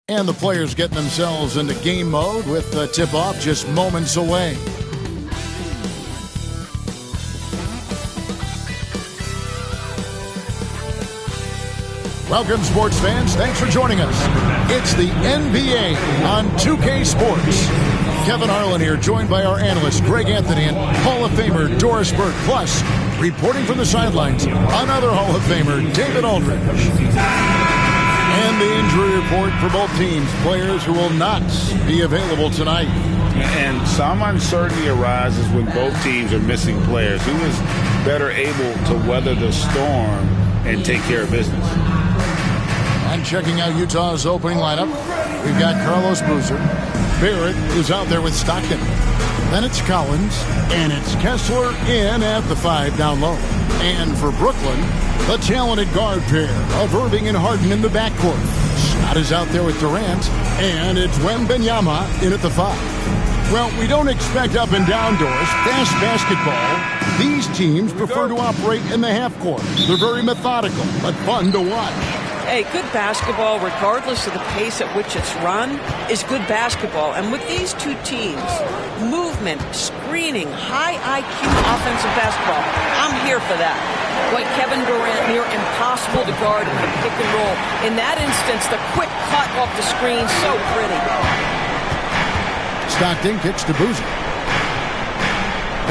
And the players getting themselves into game mode with the tip-off just moments away. Welcome, sports fans. Thanks for joining us. It's the NBA on 2K Sports. Kevin Harlan here, joined by our analyst, Greg Anthony, and Hall of Famer Doris Burke. Plus, reporting from the sidelines, another Hall of Famer, David Aldridge. And the injury report for both teams, players who will not be available tonight. And some uncertainty arises when both teams are missing players. Who is better able to weather the storm and take care of business? And checking out Utah's opening lineup, we've got Carlos Boozer. Barrett is out there with Stockton. Then it's Collins, and it's Kessler in at the 5 down low. And for Brooklyn, the talented guard pair of Irving and Harden in the backcourt. Scott is out there with Durant, and it's Wembanyama in at the 5. Well, we don't expect up and down doors, fast basketball. These teams prefer to operate in the half court. They're very methodical, but fun to watch. Hey, good basketball, regardless of the pace at which it's run, is good basketball. And with these two teams, movement, screening, high IQ offensive basketball, I'm here for that. Like Kevin Durant, near impossible to guard in the pick and roll. In that instance, the quick cut off the screen, so pretty. Stockton kicks to Boozer.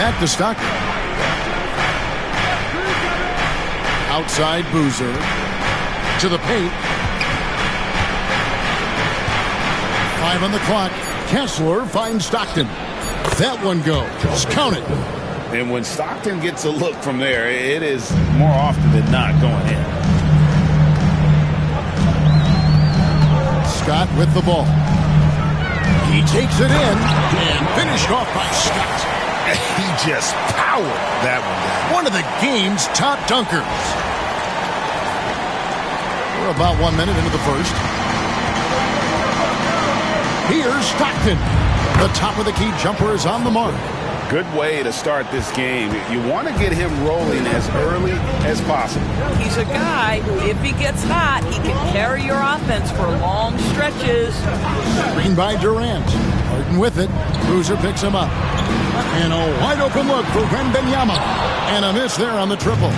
Back to Stockton. Outside Boozer. To the paint. 5 on the clock. Kessler finds Stockton. That one goes. Count it. And when Stockton gets a look from there, it is more often than not going in. Scott with the ball. He takes it in and finished off by Scott. He just powered that one down. One of the game's top dunkers. We're about 1 minute into the first. Here's Stockton. The top of the key jumper is on the mark. Good way to start this game. You want to get him rolling as early as possible. He's a guy who, if he gets hot, he can carry your offense for long stretches. Screen by Durant. Harden with it. Boozer picks him up. And a wide open look for Wembanyama. And a miss there on the triple.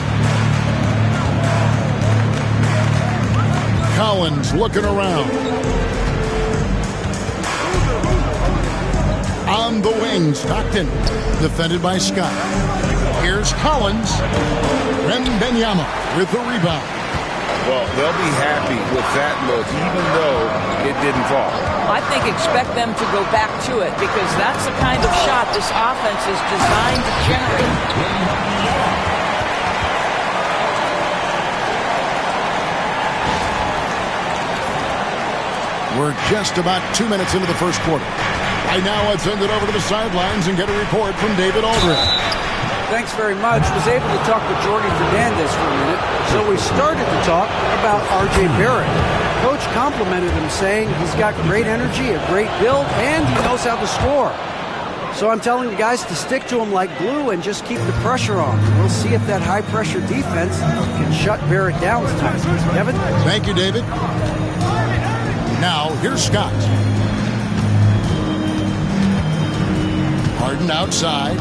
Collins looking around. On the wing, Stockton. Defended by Scott. Here's Collins. Wembanyama with the rebound. Well, they'll be happy with that look, even though it didn't fall. I think expect them to go back to it, because that's the kind of shot this offense is designed to generate. We're just about 2 minutes into the first quarter. Right now, let's send it over to the sidelines and get a report from David Aldridge. Thanks very much. Was able to talk with Jordy Fernandez for a minute, so we started to talk about R.J. Barrett. Coach complimented him, saying he's got great energy, a great build, and he knows how to score. So I'm telling the guys to stick to him like glue and just keep the pressure on. We'll see if that high-pressure defense can shut Barrett down tonight. Kevin? Thank you, David. Now, here's Scott. Harden outside.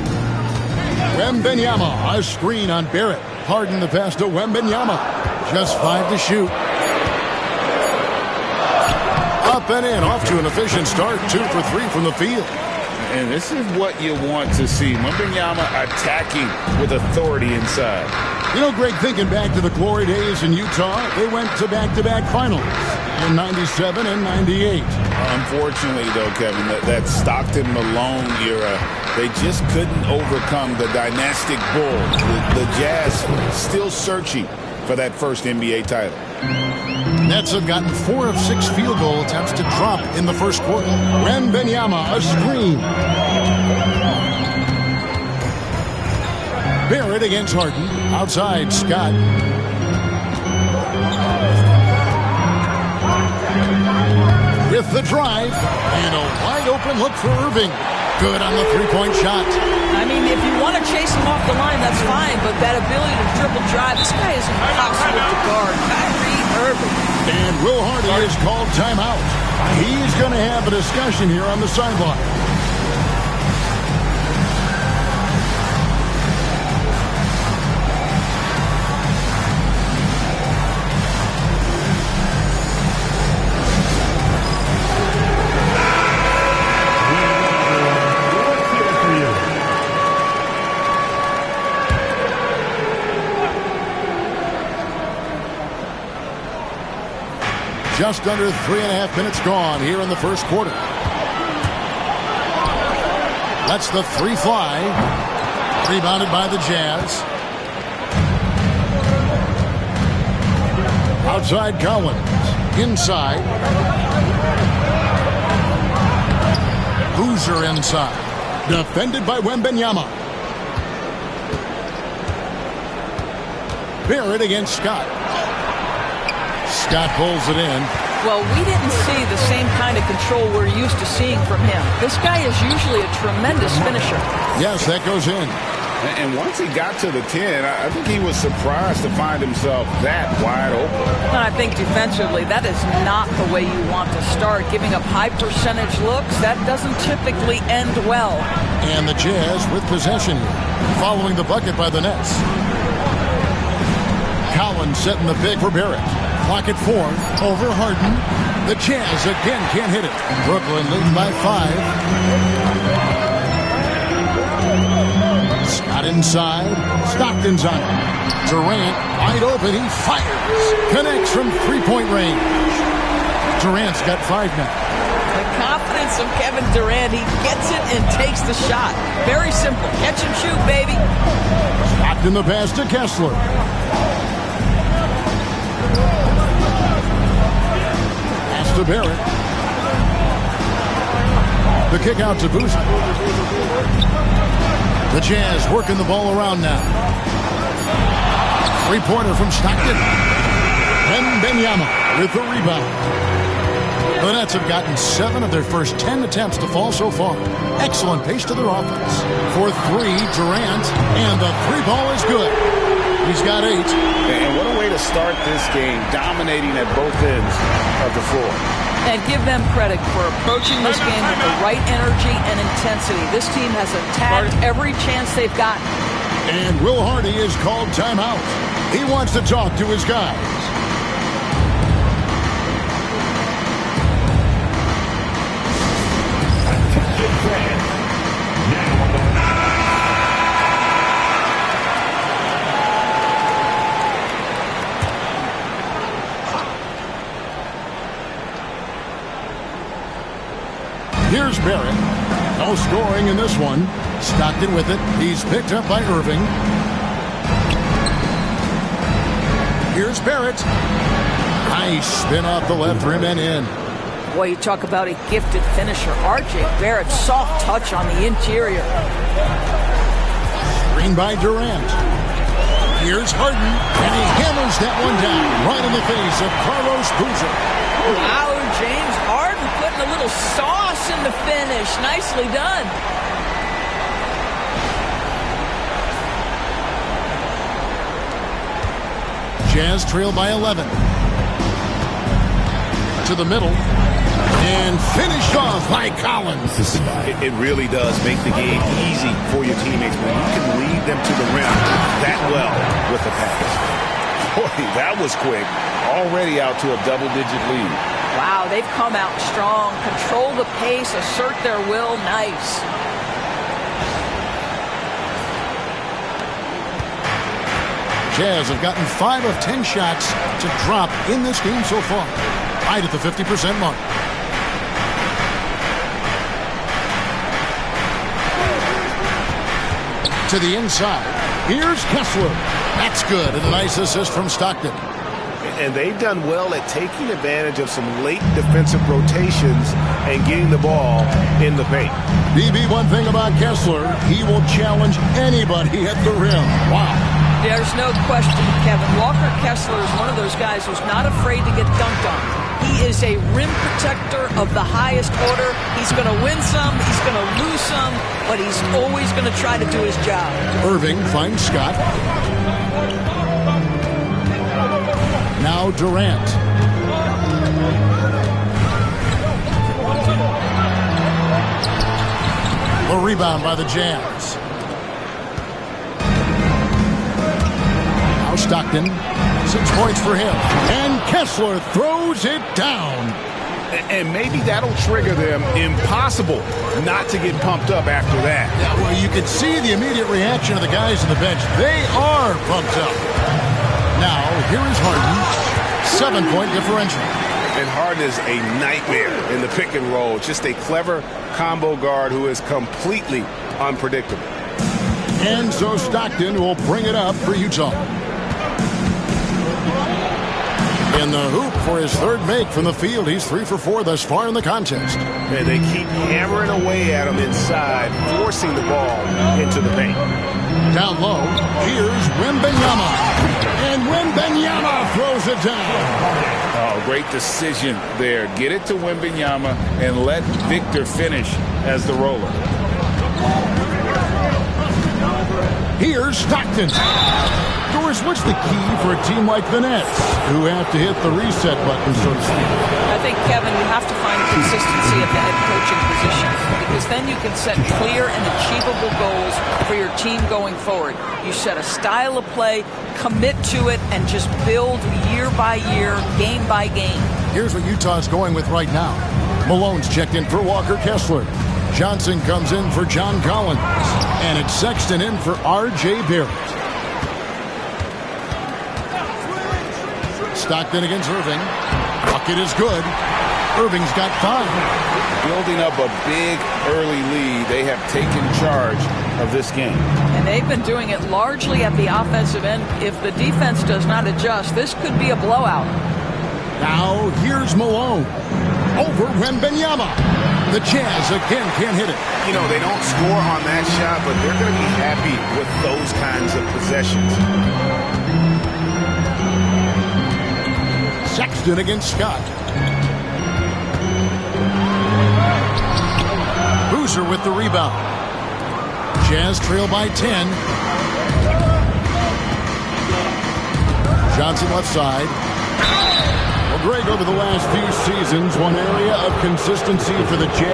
Wembanyama, a screen on Barrett. Harden the pass to Wembanyama. Just 5 to shoot. Up and in, off to an efficient start. 2 for 3 from the field. And this is what you want to see. Wembanyama attacking with authority inside. You know, Greg, thinking back to the glory days in Utah, they went to back-to-back finals in 97 and 98. Unfortunately, though, Kevin, that Stockton-Malone era, they just couldn't overcome the dynastic Bulls. The Jazz still searching for that first NBA title. Nets have gotten 4 of 6 field goal attempts to drop in the first quarter. Wembanyama, a screen. Barrett against Harden. Outside, Scott. With the drive. And a wide open look for Irving. Good on the three-point shot. I mean, if you want to chase him off the line, that's fine. But that ability to dribble drive, this guy is impossible to guard. Kyrie Irving. And Will Hardy is called timeout. He's going to have a discussion here on the sideline. Just under 3.5 minutes gone here in the first quarter. Lets the three fly. Rebounded by the Jazz. Outside Collins. Inside. Boozer inside. Defended by Wembanyama. Barrett against Scott. Scott pulls it in. Well, we didn't see the same kind of control we're used to seeing from him. This guy is usually a tremendous finisher. Yes, that goes in. And once he got to the 10, I think he was surprised to find himself that wide open. I think defensively, that is not the way you want to start. Giving up high percentage looks, that doesn't typically end well. And the Jazz with possession here, following the bucket by the Nets. Collins setting the pick for Barrett. Clock at 4. Over Harden. The Jazz again can't hit it. Brooklyn leading by 5. Scott inside. Stockton's on it. Durant wide open. He fires. Connects from three-point range. Durant's got 5 now. The confidence of Kevin Durant. He gets it and takes the shot. Very simple. Catch and shoot, baby. Stockton the pass to Kessler. To Barrett. The kick out to Boozer. The Jazz working the ball around now. Three-pointer from Stockton. Wembanyama with the rebound. The Nets have gotten 7 of their first 10 attempts to fall so far. Excellent pace to their offense. For 3, Durant, and the 3 ball is good. He's got 8. And what a way to start this game, dominating at both ends of the floor. And give them credit for approaching this game with the right energy and intensity. This team has attacked every chance they've gotten. And Will Hardy is called timeout. He wants to talk to his guys. Here's Barrett. No scoring in this one. Stockton with it. He's picked up by Irving. Here's Barrett. Nice spin off the left rim and in. Boy, you talk about a gifted finisher. R.J. Barrett, soft touch on the interior. Screen by Durant. Here's Harden, and he hammers that one down right in the face of Carlos Boozer. Wow, James Harden putting a little sauce in the finish. Nicely done. Jazz trail by 11. To the middle. And finished off by Collins. It really does make the game easy for your teammates when you can lead them to the rim that well with a pass. Boy, that was quick. Already out to a double-digit lead. Wow, they've come out strong. Control the pace, assert their will. Nice. Jazz have gotten 5 of 10 shots to drop in this game so far. Right at the 50% mark. To the inside. Here's Kessler. That's good. And a nice assist from Stockton. And they've done well at taking advantage of some late defensive rotations and getting the ball in the paint. BB, one thing about Kessler, he will challenge anybody at the rim. Wow. There's no question, Kevin. Walker Kessler is one of those guys who's not afraid to get dunked on. He is a rim protector of the highest order. He's going to win some, he's going to lose some, but he's always going to try to do his job. Irving finds Scott. Now Durant. The rebound by the Jazz. Now Stockton. 6 points for him. And Kessler throws it down. And maybe that'll trigger them. Impossible not to get pumped up after that. Yeah, well, you can see the immediate reaction of the guys on the bench. They are pumped up. Now, here is Harden. 7-point differential. And Harden is a nightmare in the pick and roll. Just a clever combo guard who is completely unpredictable. And so Stockton will bring it up for Utah. In the hoop for his third make from the field. He's 3 for 4 thus far in the contest. And they keep hammering away at him inside, forcing the ball into the paint. Down low, here's Wembanyama. And Wembanyama throws it down. Oh, great decision there. Get it to Wembanyama and let Victor finish as the roller. Here's Stockton. Doris, what's the key for a team like the Nets, who have to hit the reset button, so to speak? I think, Kevin, you have to find consistency at the head coaching position, because then you can set clear and achievable goals for your team going forward. You set a style of play, commit to it, and just build year by year, game by game. Here's what Utah's going with right now. Malone's checked in for Walker Kessler. Johnson comes in for John Collins. And it's Sexton in for R.J. Barrett. Stockton against Irving. Bucket is good. Irving's got 5. Building up a big early lead. They have taken charge of this game. And they've been doing it largely at the offensive end. If the defense does not adjust, this could be a blowout. Now here's Malone. Over Wembanyama. The Jazz again can't hit it. You know, they don't score on that shot, but they're going to be happy with those kinds of possessions. Sexton against Scott. Boozer with the rebound. Jazz trail by 10. Johnson left side. Well, Greg, over the last few seasons, one area of consistency for the Jazz.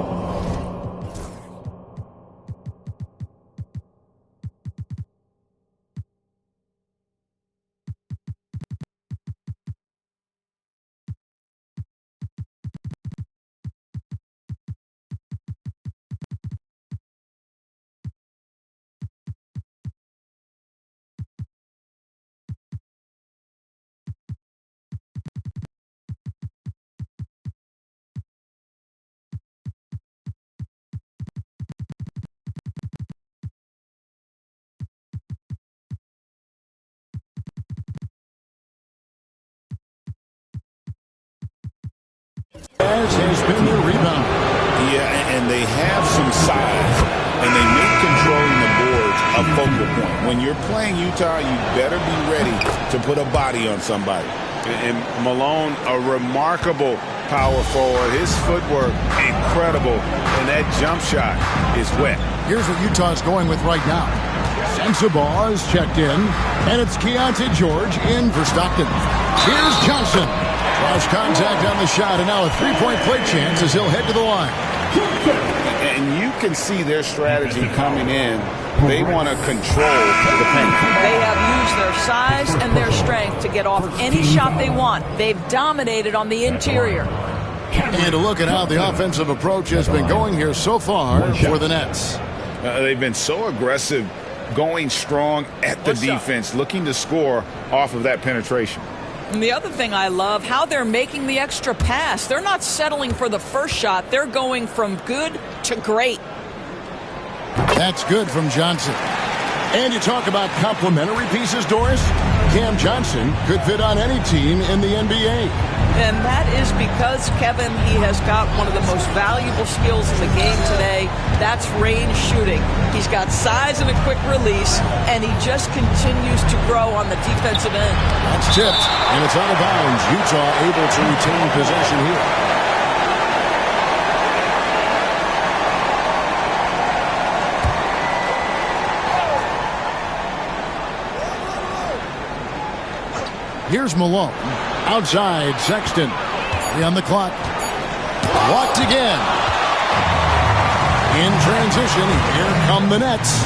Has been their rebound. Yeah, and they have some size, and they make controlling the boards a focal point. When you're playing Utah, you better be ready to put a body on somebody. And Malone, a remarkable power forward. His footwork, incredible. And that jump shot is wet. Here's what Utah's going with right now. Sensabaugh is checked in, and it's Keontae George in for Stockton. Here's Johnson. Cross contact on the shot, and now a three-point play chance as he'll head to the line. And you can see their strategy coming in. They want to control the paint. They have used their size and their strength to get off any shot they want. They've dominated on the interior. And a look at how the offensive approach has been going here so far for the Nets. They've been so aggressive, going strong at the defense, looking to score off of that penetration. And the other thing I love, how they're making the extra pass. They're not settling for the first shot. They're going from good to great. That's good from Johnson. And you talk about complementary pieces, Doris. Cam Johnson could fit on any team in the NBA. And that is because, Kevin, he has got one of the most valuable skills in the game today. That's range shooting. He's got size and a quick release, and he just continues to grow on the defensive end. That's tipped, and it's out of bounds. Utah able to retain possession here. Here's Malone. Outside, Sexton. On the clock. Blocked again. In transition, here come the Nets.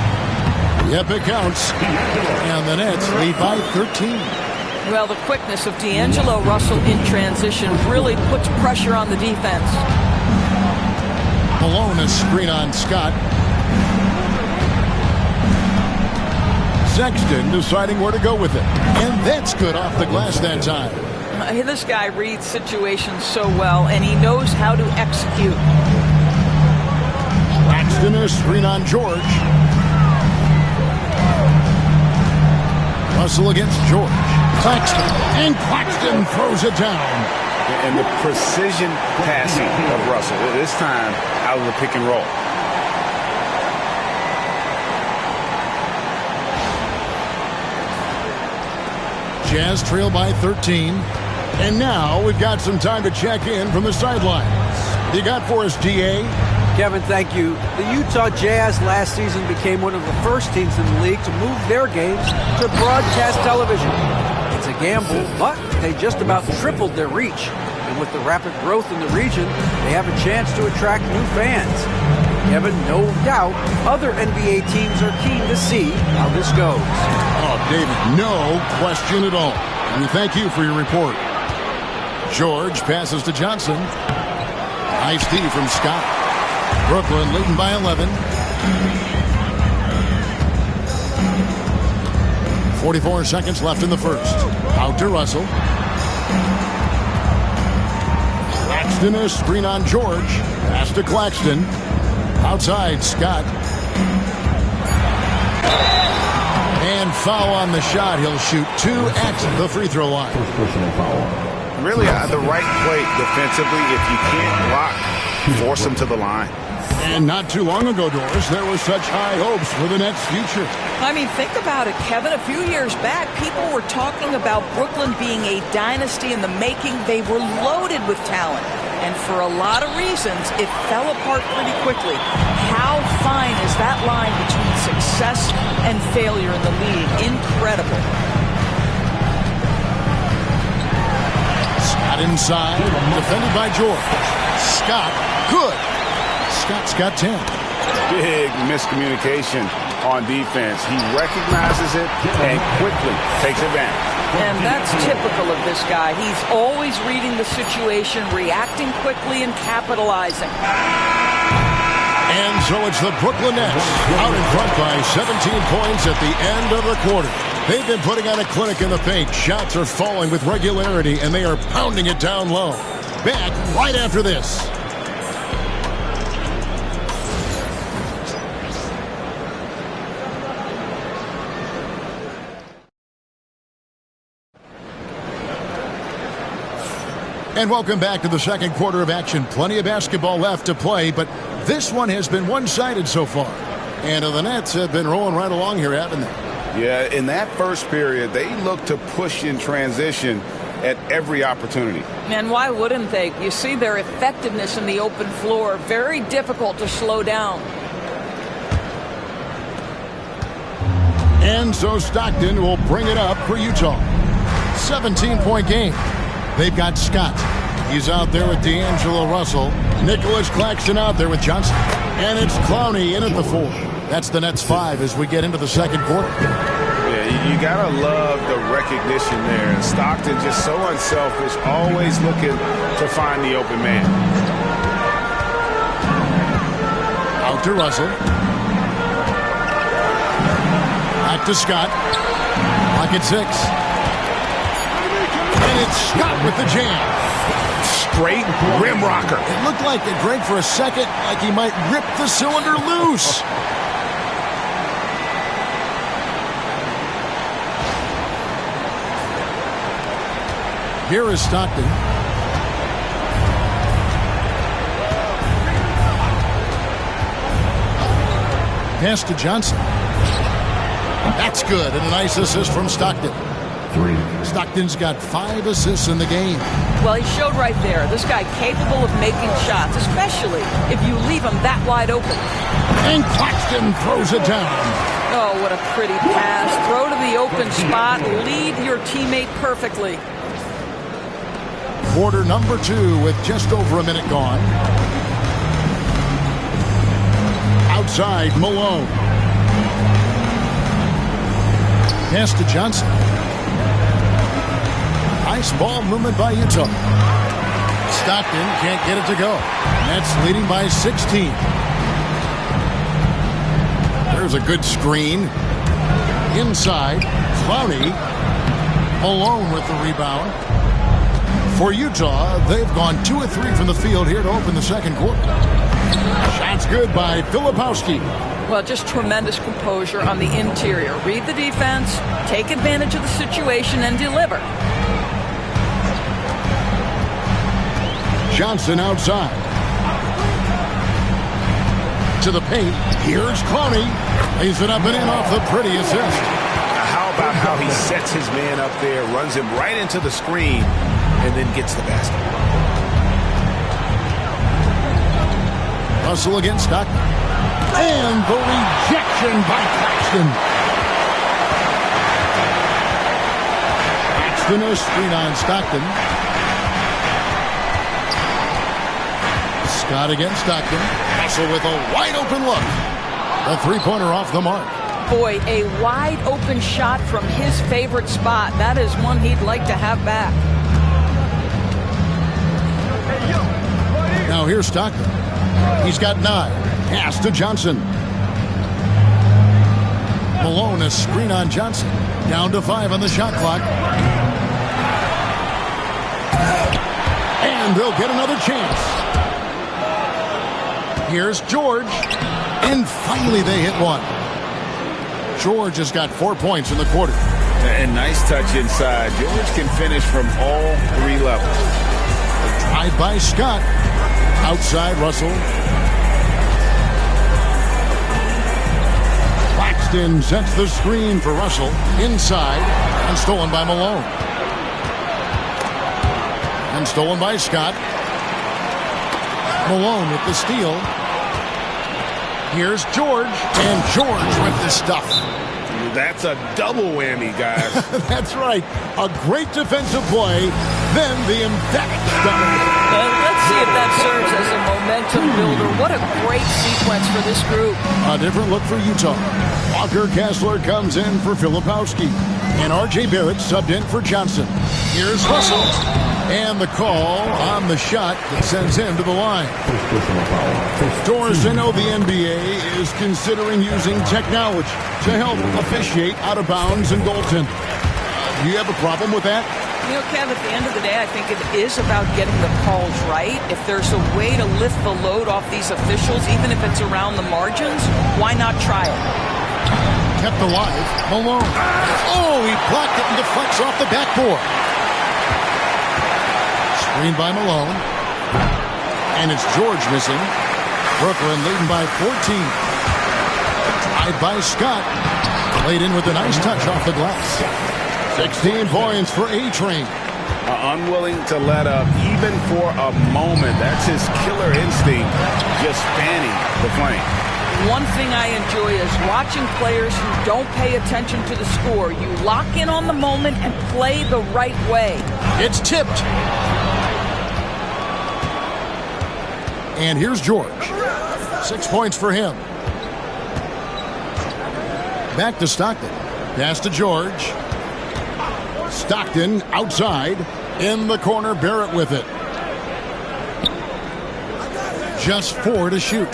Yep, it counts. And the Nets lead by 13. Well, the quickness of D'Angelo Russell in transition really puts pressure on the defense. Malone, a screen on Scott. Sexton deciding where to go with it. And that's good off the glass that time. This guy reads situations so well, and he knows how to execute. Claxton, a screen on George. Russell against George. Claxton. And Claxton throws it down. And the precision passing of Russell, this time out of the pick and roll. Jazz trail by 13. And now we've got some time to check in from the sidelines. You got for us, DA? Kevin, thank you. The Utah Jazz last season became one of the first teams in the league to move their games to broadcast television. It's a gamble, but they just about tripled their reach. And with the rapid growth in the region, they have a chance to attract new fans. Kevin, no doubt, other NBA teams are keen to see how this goes. Oh, David, no question at all. And we thank you for your report. George passes to Johnson. Nice D from Scott. Brooklyn leading by 11. 44 seconds left in the first. Out to Russell. Claxton, a screen on George. Pass to Claxton. Outside, Scott. And foul on the shot. He'll shoot 2 at the free throw line. Really the right play defensively. If you can't block, force him to the line. And not too long ago, Doris, there were such high hopes for the Nets' future. I mean, think about it, Kevin. A few years back, people were talking about Brooklyn being a dynasty in the making. They were loaded with talent. And for a lot of reasons, it fell apart pretty quickly. How fine is that line between success and failure in the league? Incredible. Scott inside, defended by George. Scott, good. Scott's got 10. Big miscommunication on defense. He recognizes it and quickly takes advantage. And that's typical of this guy. He's always reading the situation, reacting quickly, and capitalizing. And so it's the Brooklyn Nets out in front by 17 points at the end of the quarter. They've been putting on a clinic in the paint. Shots are falling with regularity, and they are pounding it down low. Back right after this. And welcome back to the second quarter of action. Plenty of basketball left to play, but this one has been one-sided so far. And the Nets have been rolling right along here, haven't they? Yeah, in that first period, they looked to push in transition at every opportunity. And why wouldn't they? You see their effectiveness in the open floor. Very difficult to slow down. And so Stockton will bring it up for Utah. 17-point game. They've got Scott. He's out there with D'Angelo Russell. Nicholas Claxton out there with Johnson. And it's Clowney in at the 4. That's the Nets 5 as we get into the second quarter. Yeah, You got to love the recognition there. And Stockton just so unselfish, always looking to find the open man. Out to Russell. Back to Scott. Pocket 6. And it's Scott with the jam. Straight rim rocker. It looked like it, Greg, for a second, like he might rip the cylinder loose. Here is Stockton. Pass to Johnson. That's good, and a nice assist from Stockton. Stockton's got 5 assists in the game. Well, he showed right there. This guy capable of making shots, especially if you leave him that wide open. And Claxton throws it down. Oh, what a pretty pass. Throw to the open spot. Lead your teammate perfectly. Quarter number 2 with just over a minute gone. Outside, Malone. Pass to Johnson. Nice ball movement by Utah. Stockton can't get it to go. Nets leading by 16. There's a good screen. Inside, Clowney. Malone with the rebound. For Utah, they've gone 2 of 3 from the field here to open the second quarter. Shots good by Filipowski. Well, just tremendous composure on the interior. Read the defense, take advantage of the situation, and deliver. Johnson outside. To the paint. Here's Clowney. Lays it up and in off the pretty assist. How about how he sets his man up there, runs him right into the screen, and then gets the basket. Russell against Stockton. And the rejection by Claxton. Claxton a screen on Stockton. Scott against Stockton. Russell with a wide open look. A three-pointer off the mark. Boy, a wide open shot from his favorite spot. That is one he'd like to have back. Now here's Stockton. He's got 9. Pass to Johnson. Malone a screen on Johnson. Down to 5 on the shot clock. And they'll get another chance. Here's George. And finally they hit one. George has got 4 points in the quarter. And nice touch inside. George can finish from all 3 levels. Drive by Scott. Outside Russell. Claxton sets the screen for Russell. Inside. And stolen by Malone. And stolen by Scott. Malone with the steal. Here's George. And George with the stuff. That's a double whammy, guys. That's right. A great defensive play. Then the emphatic stuff. Let's see if that serves as a momentum builder. What a great sequence for this group. A different look for Utah. Walker Kessler comes in for Filipowski. And R.J. Barrett subbed in for Johnson. Here's Russell. And the call on the shot that sends him to the line. Doris, I know the NBA is considering using technology to help officiate out of bounds and goaltending. Do you have a problem with that? You know, Kev, at the end of the day, I think it is about getting the calls right. If there's a way to lift the load off these officials, even if it's around the margins, why not try it? Kept alive. Malone. Oh, he blocked it and deflects off the backboard. Screen by Malone. And it's George missing. Brooklyn leading by 14. Drive by Scott. Laid in with a nice touch off the glass. 16 points for A-Train. Unwilling to let up even for a moment. That's his killer instinct, just fanning the flame. One thing I enjoy is watching players who don't pay attention to the score. You lock in on the moment and play the right way. It's tipped. And here's George. 6 points for him. Back to Stockton. Pass to George. Stockton outside. In the corner, Barrett with it. Just 4 to shoot.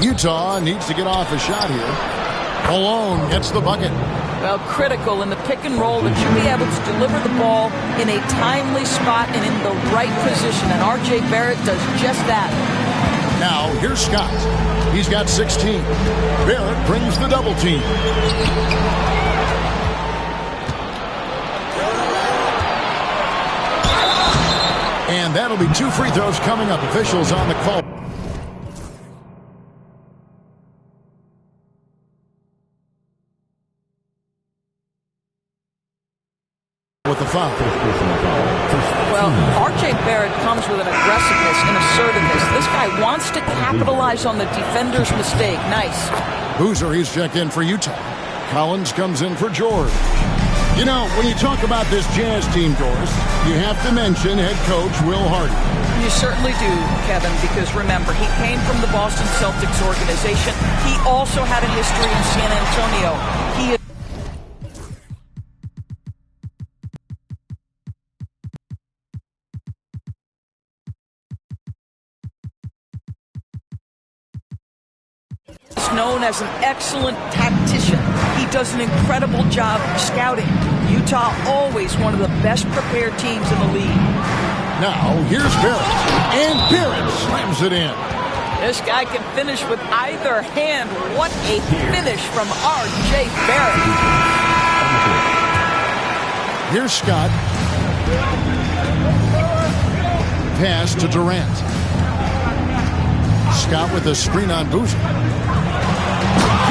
Utah needs to get off a shot here. Malone gets the bucket. Well, critical in the pick and roll that you be able to deliver the ball in a timely spot and in the right position. And R.J. Barrett does just that. Now, here's Scott. He's got 16. Barrett brings the double team. And that'll be 2 free throws coming up. Officials on the call. With the foul. Well, R.J. Barrett comes with an aggressiveness and assertiveness. This guy wants to capitalize on the defender's mistake. Nice. Boozer, he's checked in for Utah. Collins comes in for George. You know, when you talk about this Jazz team, Doris, you have to mention head coach Will Hardy. You certainly do, Kevin, because remember, he came from the Boston Celtics organization. He also had a history in San Antonio. He is known as an excellent tactician. He does an incredible job scouting. Utah always one of the best prepared teams in the league. Now, here's Barrett. And Barrett slams it in. This guy can finish with either hand. What a finish from R.J. Barrett. Here's Scott. Pass to Durant. Scott with a screen on Boozer.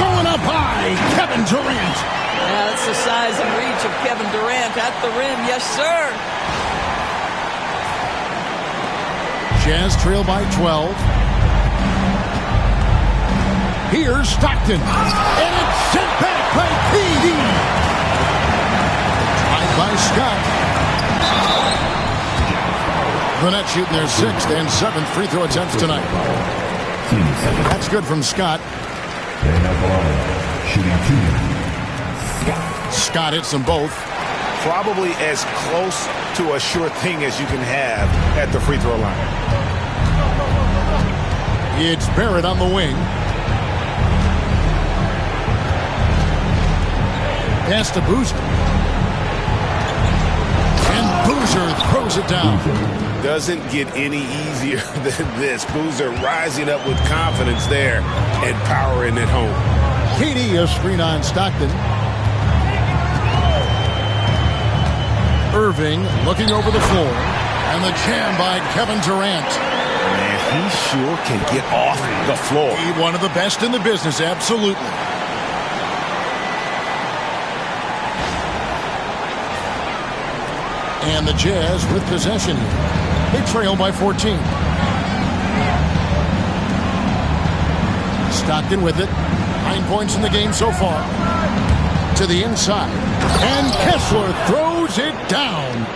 Going up high, Kevin Durant. Yeah, that's the size and reach of Kevin Durant at the rim. Yes, sir. Jazz trail by 12. Here's Stockton. And it's sent back by KD. Tied by Scott. The Nets shooting their 6th and 7th free throw attempts tonight. That's good from Scott. Scott hits them both. Probably as close to a sure thing as you can have at the free throw line. It's Barrett on the wing. Pass to Boozer. And Boozer throws it down. Doesn't get any easier than this. Boozer rising up with confidence there and powering it home. KD a screen on Stockton. Irving looking over the floor. And the jam by Kevin Durant. Man, he sure can get off the floor. One of the best in the business, absolutely. And the Jazz with possession. They trail by 14. Stockton with it. 9 points in the game so far. To the inside. And Kessler throws it down.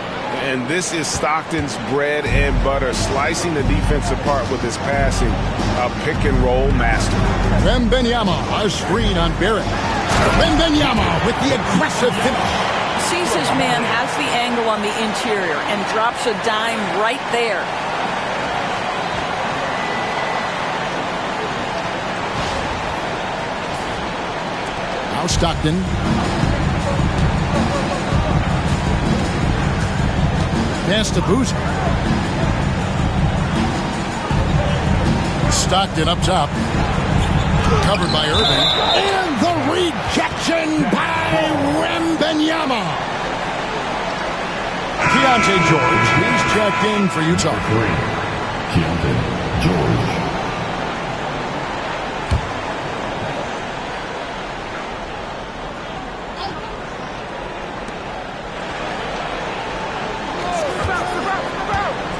And this is Stockton's bread and butter, slicing the defense apart with his passing. A pick-and-roll master. Wembanyama, a screen on Barrett. Wembanyama with the aggressive finish. Sees his man, has the angle on the interior, and drops a dime right there. Now Stockton. Pass to Boozer. Stockton up top. Covered by Irving. And the rejection by Wembanyama. Keontae George. He's checked in for Utah. Keontae George.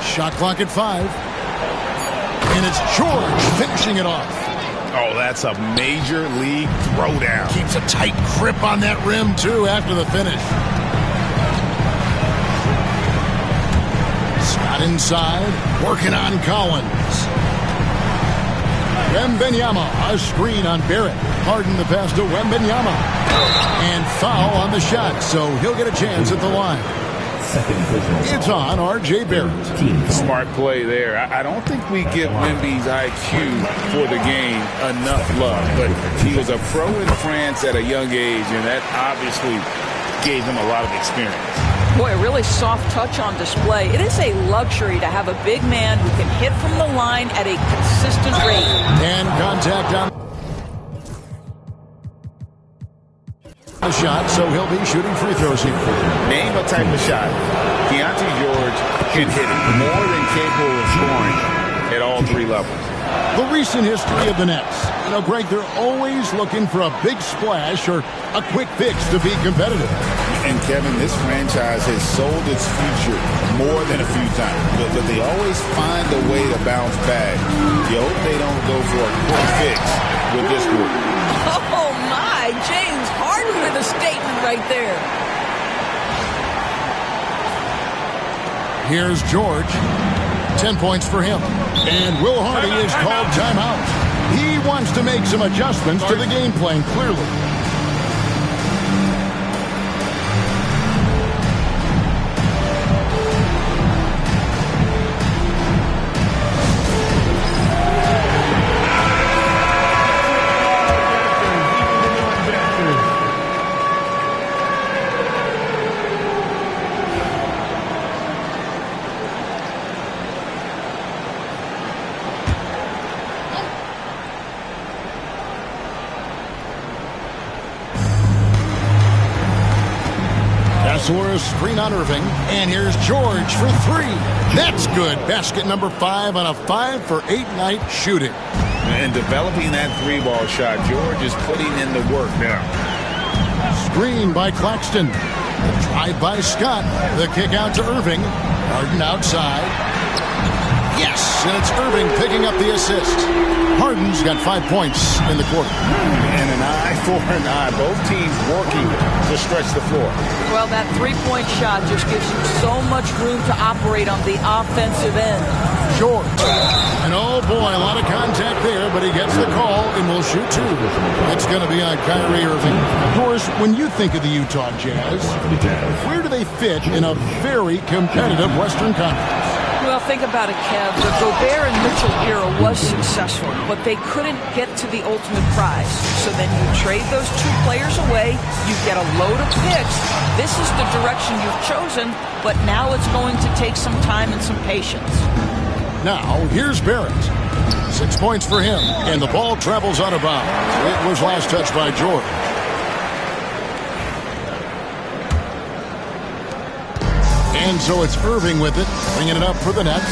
Shot clock at 5. And it's George finishing it off. Oh, that's a major league throwdown. Keeps a tight grip on that rim, too, after the finish. Scott inside, working on Collins. Wembanyama, a screen on Barrett. Harden the pass to Wembanyama. And foul on the shot, so he'll get a chance at the line. It's on R.J. Barrett. Smart play there. I don't think we give Wemby's IQ for the game enough love, but he was a pro in France at a young age, and that obviously gave him a lot of experience. Boy, a really soft touch on display. It is a luxury to have a big man who can hit from the line at a consistent rate. And contact on the shot, so he'll be shooting free throws here. Name a type of shot Keontae George can hit it, more than capable of scoring at all three levels. The recent history of the Nets. You know, Greg, they're always looking for a big splash or a quick fix to be competitive. And Kevin, this franchise has sold its future more than a few times, but they always find a way to bounce back. You hope they don't go for a quick fix with this group. Oh, my. James Harden with a statement right there. Here's George. 10 points for him. And Will Hardy is called timeout. He wants to make some adjustments to the game plan, clearly. Kessler, screen on Irving. And here's George for three. That's good. Basket number 5 on a 5-for-8 night shooting. And developing that three-ball shot, George is putting in the work now. Screen by Claxton. Drive by Scott. The kick out to Irving. Harden outside. Yes, and it's Irving picking up the assist. Harden's got 5 points in the quarter. And an eye for an eye. Both teams working to stretch the floor. Well, that three-point shot just gives you so much room to operate on the offensive end. George. And oh boy, a lot of contact there, but he gets the call and will shoot two. It's going to be on Kyrie Irving. Of course, when you think of the Utah Jazz, where do they fit in a very competitive Western Conference? Well, think about it, Kev. The Gobert and Mitchell era was successful, but they couldn't get to the ultimate prize. So then you trade those two players away, you get a load of picks. This is the direction you've chosen, but now it's going to take some time and some patience. Now, here's Barrett. 6 points for him, and the ball travels out of bounds. It was last touched by George. And so it's Irving with it, bringing it up for the Nets.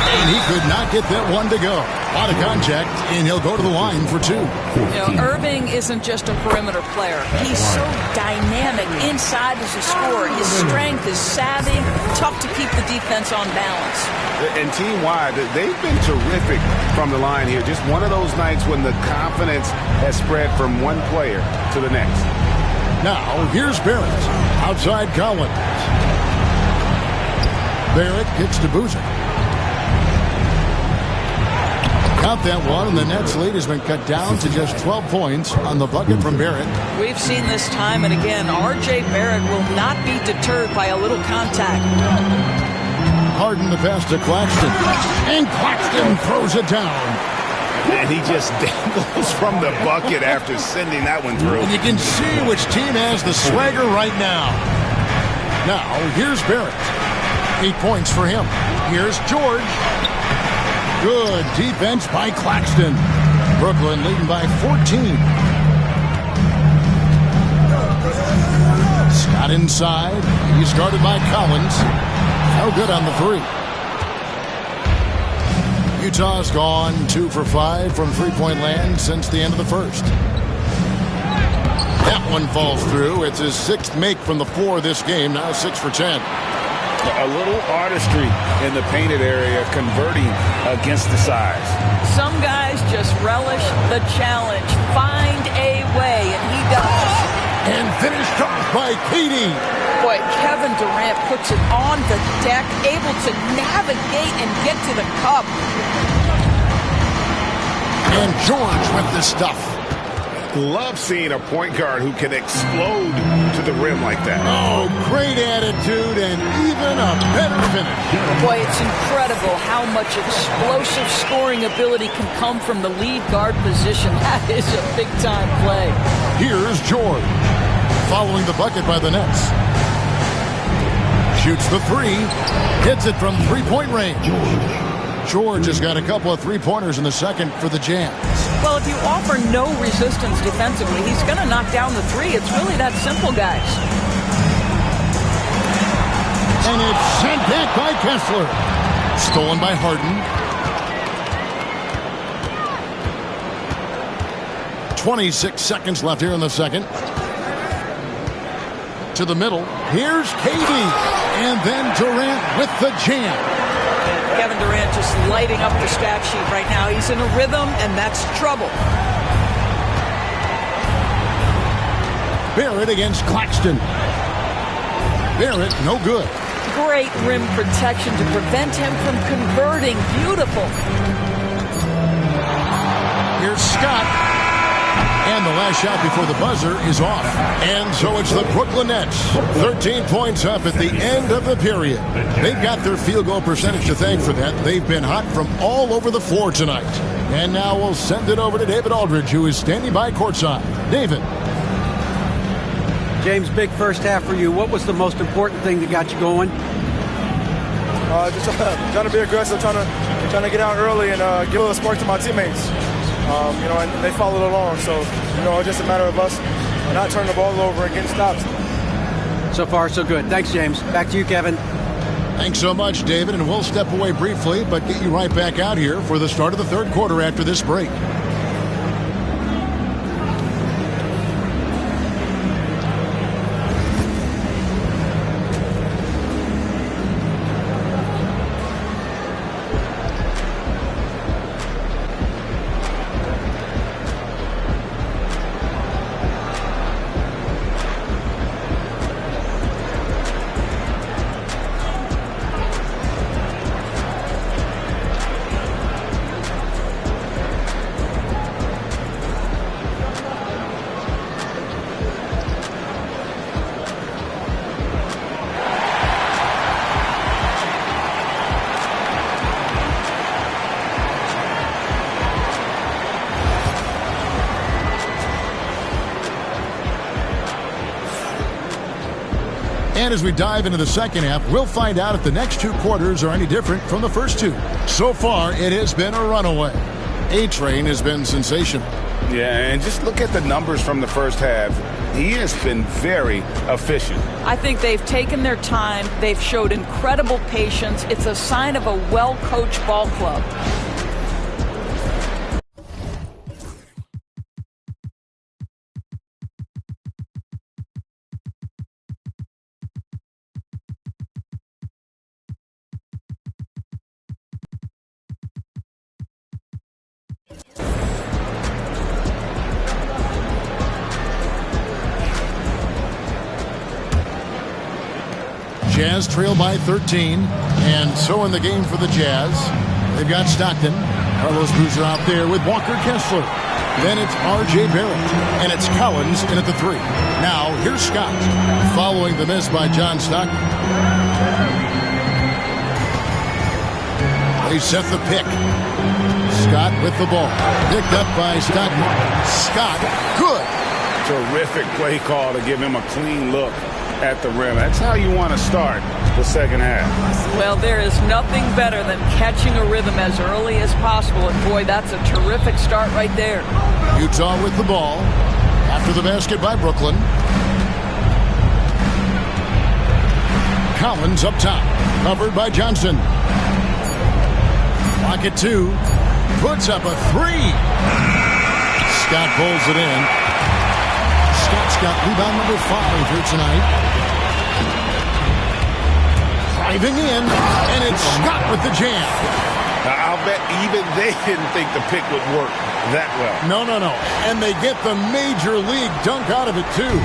And he could not get that one to go. A lot of contact, and he'll go to the line for two. You know, Irving isn't just a perimeter player. He's so dynamic inside as a scorer. His strength, his savvy, tough to keep the defense on balance. And team-wide, they've been terrific from the line here. Just one of those nights when the confidence has spread from one player to the next. Now, here's Barrett. Outside Collins. Barrett gets to Boozer. Got that one, and the Nets' lead has been cut down to just 12 points on the bucket from Barrett. We've seen this time and again. R.J. Barrett will not be deterred by a little contact. Harden the pass to Claxton. And Claxton throws it down. And he just dangles from the bucket after sending that one through. And you can see which team has the swagger right now. Now, here's Barrett. 8 points for him. Here's George. Good defense by Claxton. Brooklyn leading by 14. Scott inside. He's guarded by Collins. No good on the three. Utah's gone 2 for 5 from three-point land since the end of the first. That one falls through. It's his 6th make from the floor this game. Now 6 for 10. A little artistry in the painted area, converting against the size. Some guys just relish the challenge. Find a way, and he does. And finished off by Katie. Boy, Kevin Durant puts it on the deck, able to navigate and get to the cup. And George with the stuff. Love seeing a point guard who can explode to the rim like that. Oh, great attitude and even a better finish. Boy, it's incredible how much explosive scoring ability can come from the lead guard position. That is a big-time play. Here's George, following the bucket by the Nets. Shoots the three, hits it from three-point range. George has got a couple of three-pointers in the second for the Jazz. Well, if you offer no resistance defensively, he's going to knock down the three. It's really that simple, guys. And it's sent back by Kessler. Stolen by Harden. 26 seconds left here in the second. To the middle. Here's KD. And then Durant with the jam. Kevin Durant just lighting up the stat sheet right now. He's in a rhythm, and that's trouble. Barrett against Claxton. Barrett, no good. Great rim protection to prevent him from converting. Beautiful. Here's Scott. And the last shot before the buzzer is off. And so it's the Brooklyn Nets. 13 points up at the end of the period. They've got their field goal percentage to thank for that. They've been hot from all over the floor tonight. And now we'll send it over to David Aldridge, who is standing by courtside. David. James, big first half for you. What was the most important thing that got you going? Just trying to be aggressive, trying to get out early and give a little spark to my teammates. And they followed along. So, it's just a matter of us not turning the ball over and getting stops. So far, so good. Thanks, James. Back to you, Kevin. Thanks so much, David. And we'll step away briefly, but get you right back out here for the start of the third quarter after this break. And as we dive into the second half, we'll find out if the next two quarters are any different from the first two. So far, it has been a runaway. A-Train has been sensational. Yeah, and just look at the numbers from the first half. He has been very efficient. I think they've taken their time. They've showed incredible patience. It's a sign of a well-coached ball club. Jazz trail by 13, and so in the game for the Jazz, they've got Stockton. Carlos Boozer out there with Walker Kessler. Then it's R.J. Barrett, and it's Collins in at the three. Now, here's Scott, following the miss by John Stockton. They set the pick. Scott with the ball. Picked up by Stockton. Scott, good. Terrific play call to give him a clean look at the rim. That's how you want to start the second half. Well, there is nothing better than catching a rhythm as early as possible, and boy, that's a terrific start right there. Utah with the ball after the basket by Brooklyn. Collins up top, covered by Johnson. Pocket two, puts up a three. Scott pulls it in. Scott's got rebound number 5 here tonight. Driving in, and it's Scott with the jam. Now, I'll bet even they didn't think the pick would work that well. No. And they get the major league dunk out of it, too.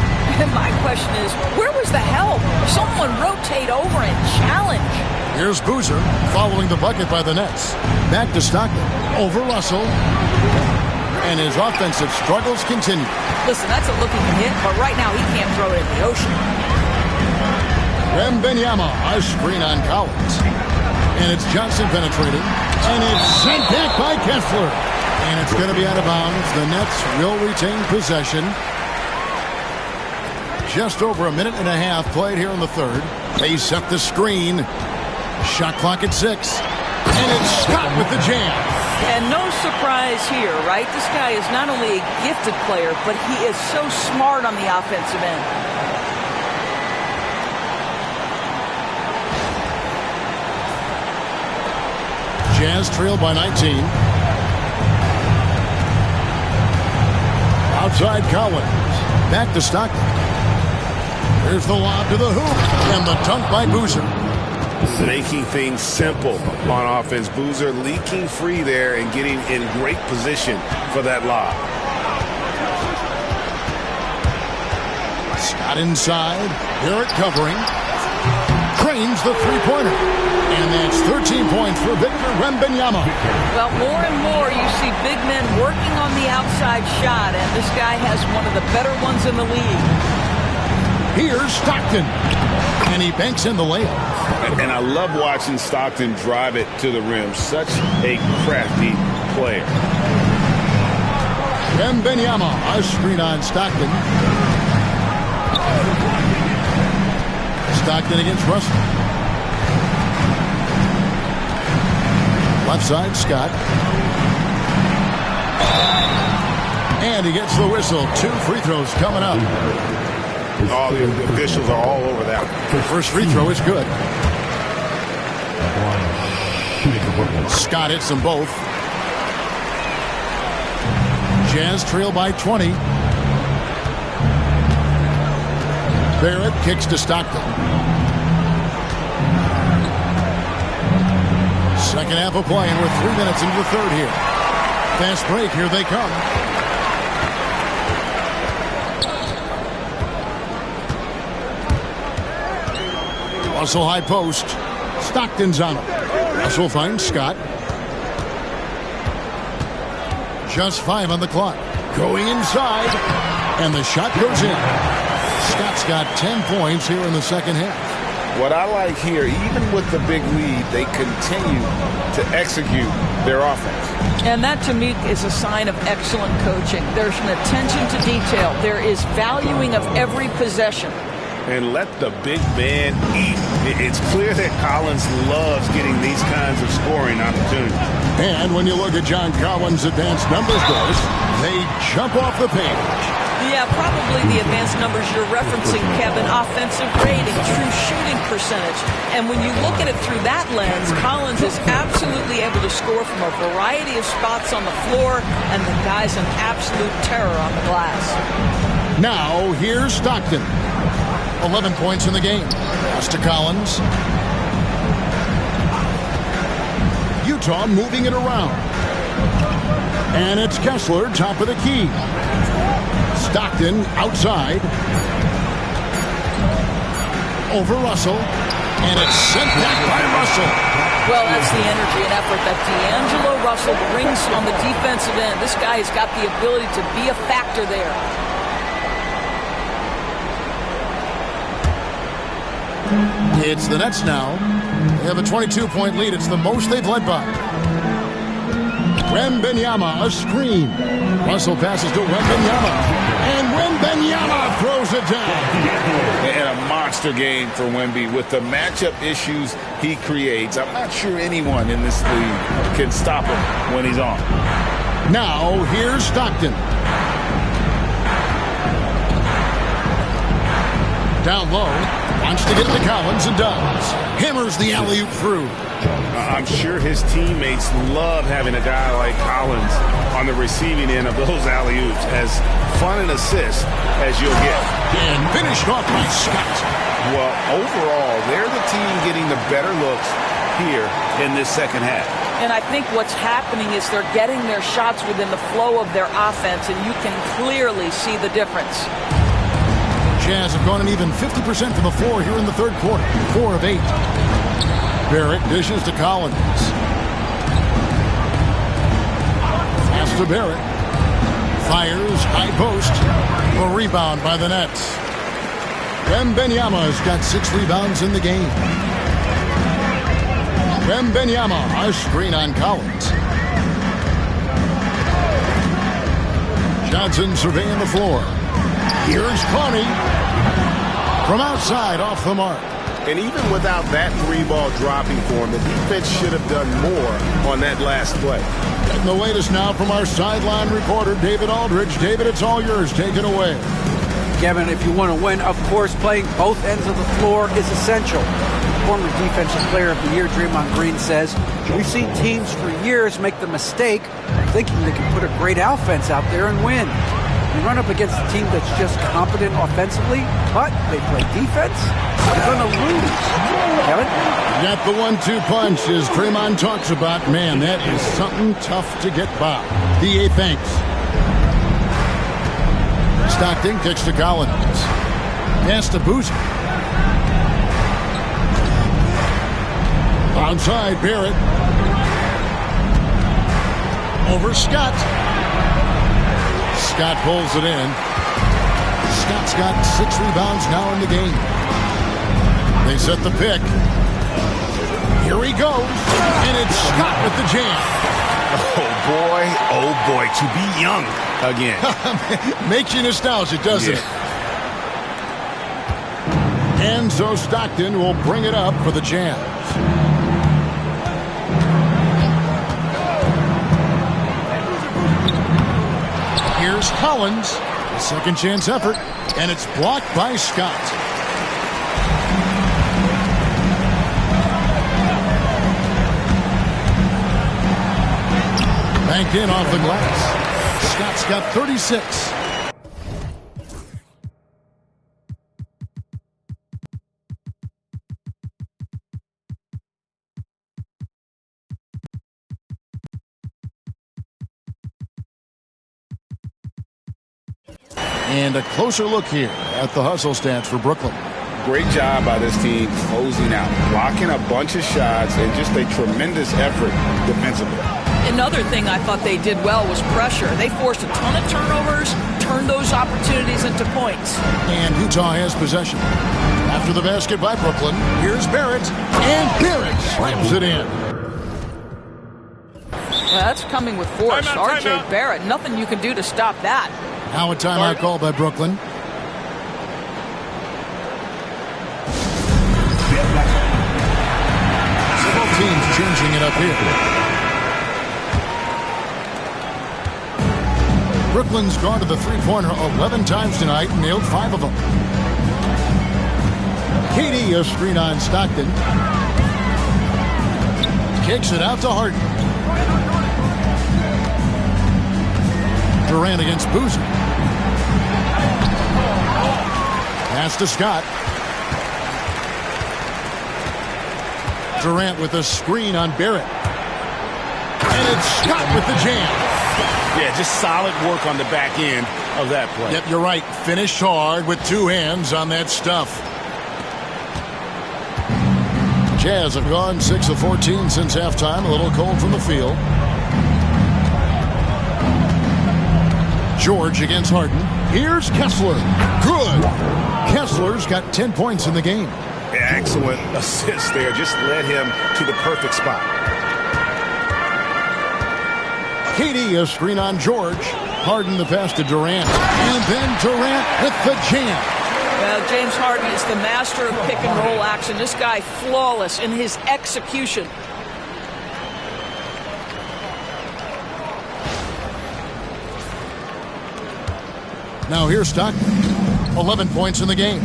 My question is, where was the help? Someone rotate over and challenge. Here's Boozer following the bucket by the Nets. Back to Stockton. Over Russell. And his offensive struggles continue. Listen, that's a looking hit, but right now he can't throw it in the ocean. Wembanyama, a screen on Collins. And it's Johnson penetrating. And it's sent back by Kessler. And it's going to be out of bounds. The Nets will retain possession. Just over a minute and a half played here in the third. They set the screen. Shot clock at 6. And it's stopped with the jam. And no surprise here, right? This guy is not only a gifted player, but he is so smart on the offensive end. Jazz trail by 19. Outside Collins. Back to Stockton. Here's the lob to the hoop. And the dunk by Boozer. Making things simple on offense. Boozer leaking free there and getting in great position for that lob. Scott inside. Barrett covering. Cranes the three-pointer. And that's 13 points for Victor Wembanyama. Well, more and more you see big men working on the outside shot, and this guy has one of the better ones in the league. Here's Stockton. And he banks in the layup. And I love watching Stockton drive it to the rim. Such a crafty player. Wembanyama, a screen on Stockton. Stockton against Russell. Left side, Scott. And he gets the whistle. 2 free throws coming up. All the officials are all over that. First free throw is good. Scott hits them both. Jazz trail by 20. Barrett kicks to Stockton. Second half of play, and we're 3 minutes into the third here. Fast break, here they come. Russell high post. Stockton's on him. Russell finds Scott. Just 5 on the clock. Going inside. And the shot goes in. Scott's got 10 points here in the second half. What I like here, even with the big lead, they continue to execute their offense. And that, to me, is a sign of excellent coaching. There's an attention to detail. There is valuing of every possession. And let the big man eat. It's clear that Collins loves getting these kinds of scoring opportunities. And when you look at John Collins' advanced numbers, guys, they jump off the page. Yeah, probably the advanced numbers you're referencing, Kevin. Offensive rating, true shooting percentage. And when you look at it through that lens, Collins is absolutely able to score from a variety of spots on the floor, and the guy's an absolute terror on the glass. Now, here's Stockton. 11 points in the game. Pass to Collins. Utah moving it around. And it's Kessler, top of the key. Stockton outside. Over Russell. And it's sent back by Russell. Well, that's the energy and effort that D'Angelo Russell brings on the defensive end. This guy has got the ability to be a factor there. It's the Nets now. They have a 22-point lead. It's the most they've led by. Wembanyama, a screen. Russell passes to Wembanyama. And Wembanyama throws it down. And a monster game for Wemby with the matchup issues he creates. I'm not sure anyone in this league can stop him when he's on. Now, here's Stockton. Down low. Wants to get to Collins and does. Hammers the alley-oop through. I'm sure his teammates love having a guy like Collins on the receiving end of those alley-oops. As fun an assist as you'll get. And finished off by Scott. Well, overall, they're the team getting the better looks here in this second half. And I think what's happening is they're getting their shots within the flow of their offense, and you can clearly see the difference. Jazz have gone an even 50% from the floor here in the third quarter. 4 of 8. Barrett dishes to Collins. Pass to Barrett. Fires, high post. A rebound by the Nets. Wembanyama's got 6 rebounds in the game. Wembanyama, a screen on Collins. Johnson surveying the floor. Here's Connie. From outside, off the mark. And even without that 3-ball dropping for him, the defense should have done more on that last play. And the latest now from our sideline reporter, David Aldridge. David, it's all yours. Take it away. Kevin, if you want to win, of course, playing both ends of the floor is essential. Former Defensive Player of the Year, Draymond Green, says, we've seen teams for years make the mistake of thinking they can put a great offense out there and win. You run up against a team that's just competent offensively, but they play defense, they're going to lose. Kevin? Got the 1-2 punch, as Draymond talks about. Man, that is something tough to get by. DA thanks. Stockton kicks to Collins. Pass to Boozer. Outside, Barrett. Over Scott. Scott pulls it in. Scott's got 6 rebounds now in the game. They set the pick. Here he goes. And it's Scott with the jam. Oh boy, to be young again. Makes you nostalgic, doesn't it? And so Stockton will bring it up for the Jazz. Here's Collins. A second chance effort. And it's blocked by Scott. Banked in off the glass. Scott's got 36. And a closer look here at the hustle stats for Brooklyn. Great job by this team closing out, blocking a bunch of shots, and just a tremendous effort defensively. Another thing I thought they did well was pressure. They forced a ton of turnovers, turned those opportunities into points. And Utah has possession. After the basket by Brooklyn, here's Barrett, and Barrett slams it in. Well, that's coming with force. RJ Barrett, nothing you can do to stop that. Now a timeout called by Brooklyn. Several teams changing it up here. Brooklyn's gone to the three-pointer 11 times tonight and nailed 5 of them. KD, a screen on Stockton. Kicks it out to Harden. Durant against Boozer. Pass to Scott. Durant with a screen on Barrett. And it's Scott with the jam. Yeah, just solid work on the back end of that play. Yep, you're right. Finished hard with 2 hands on that stuff. Jazz have gone 6 of 14 since halftime. A little cold from the field. George against Harden. Here's Kessler. Good. Kessler's got 10 points in the game. Excellent assist there. Just led him to the perfect spot. KD, a screen on George. Harden the pass to Durant. And then Durant with the jam. Well, James Harden is the master of pick and roll action. This guy flawless in his execution. Now here's Stockton. 11 points in the game.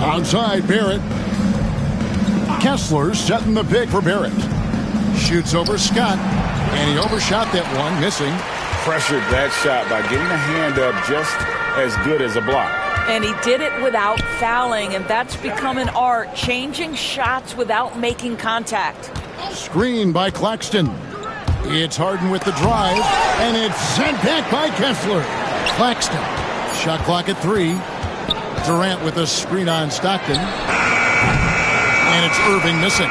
Outside, Barrett. Kessler setting the pick for Barrett. Shoots over Scott. And he overshot that one, missing. Pressured that shot by getting a hand up just as good as a block. And he did it without fouling, and that's become an art, changing shots without making contact. Screen by Claxton. It's Harden with the drive, and it's sent back by Kessler. Claxton Shot clock at 3. Durant with a screen on Stockton. And it's Irving missing.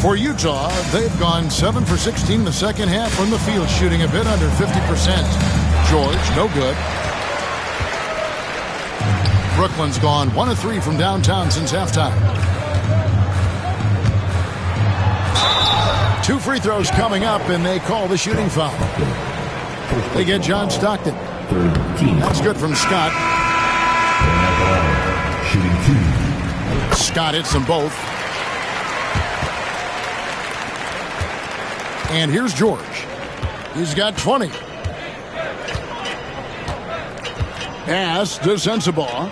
For Utah, they've gone 7 for 16 in the second half from the field, shooting a bit under 50%. George, no good. Brooklyn's gone 1 of 3 from downtown since halftime. 2 free throws coming up, and they call the shooting foul. They get John Stockton. That's good from Scott. Shooting 2. Scott hits them both. And here's George. He's got 20. Pass to Sensabaugh.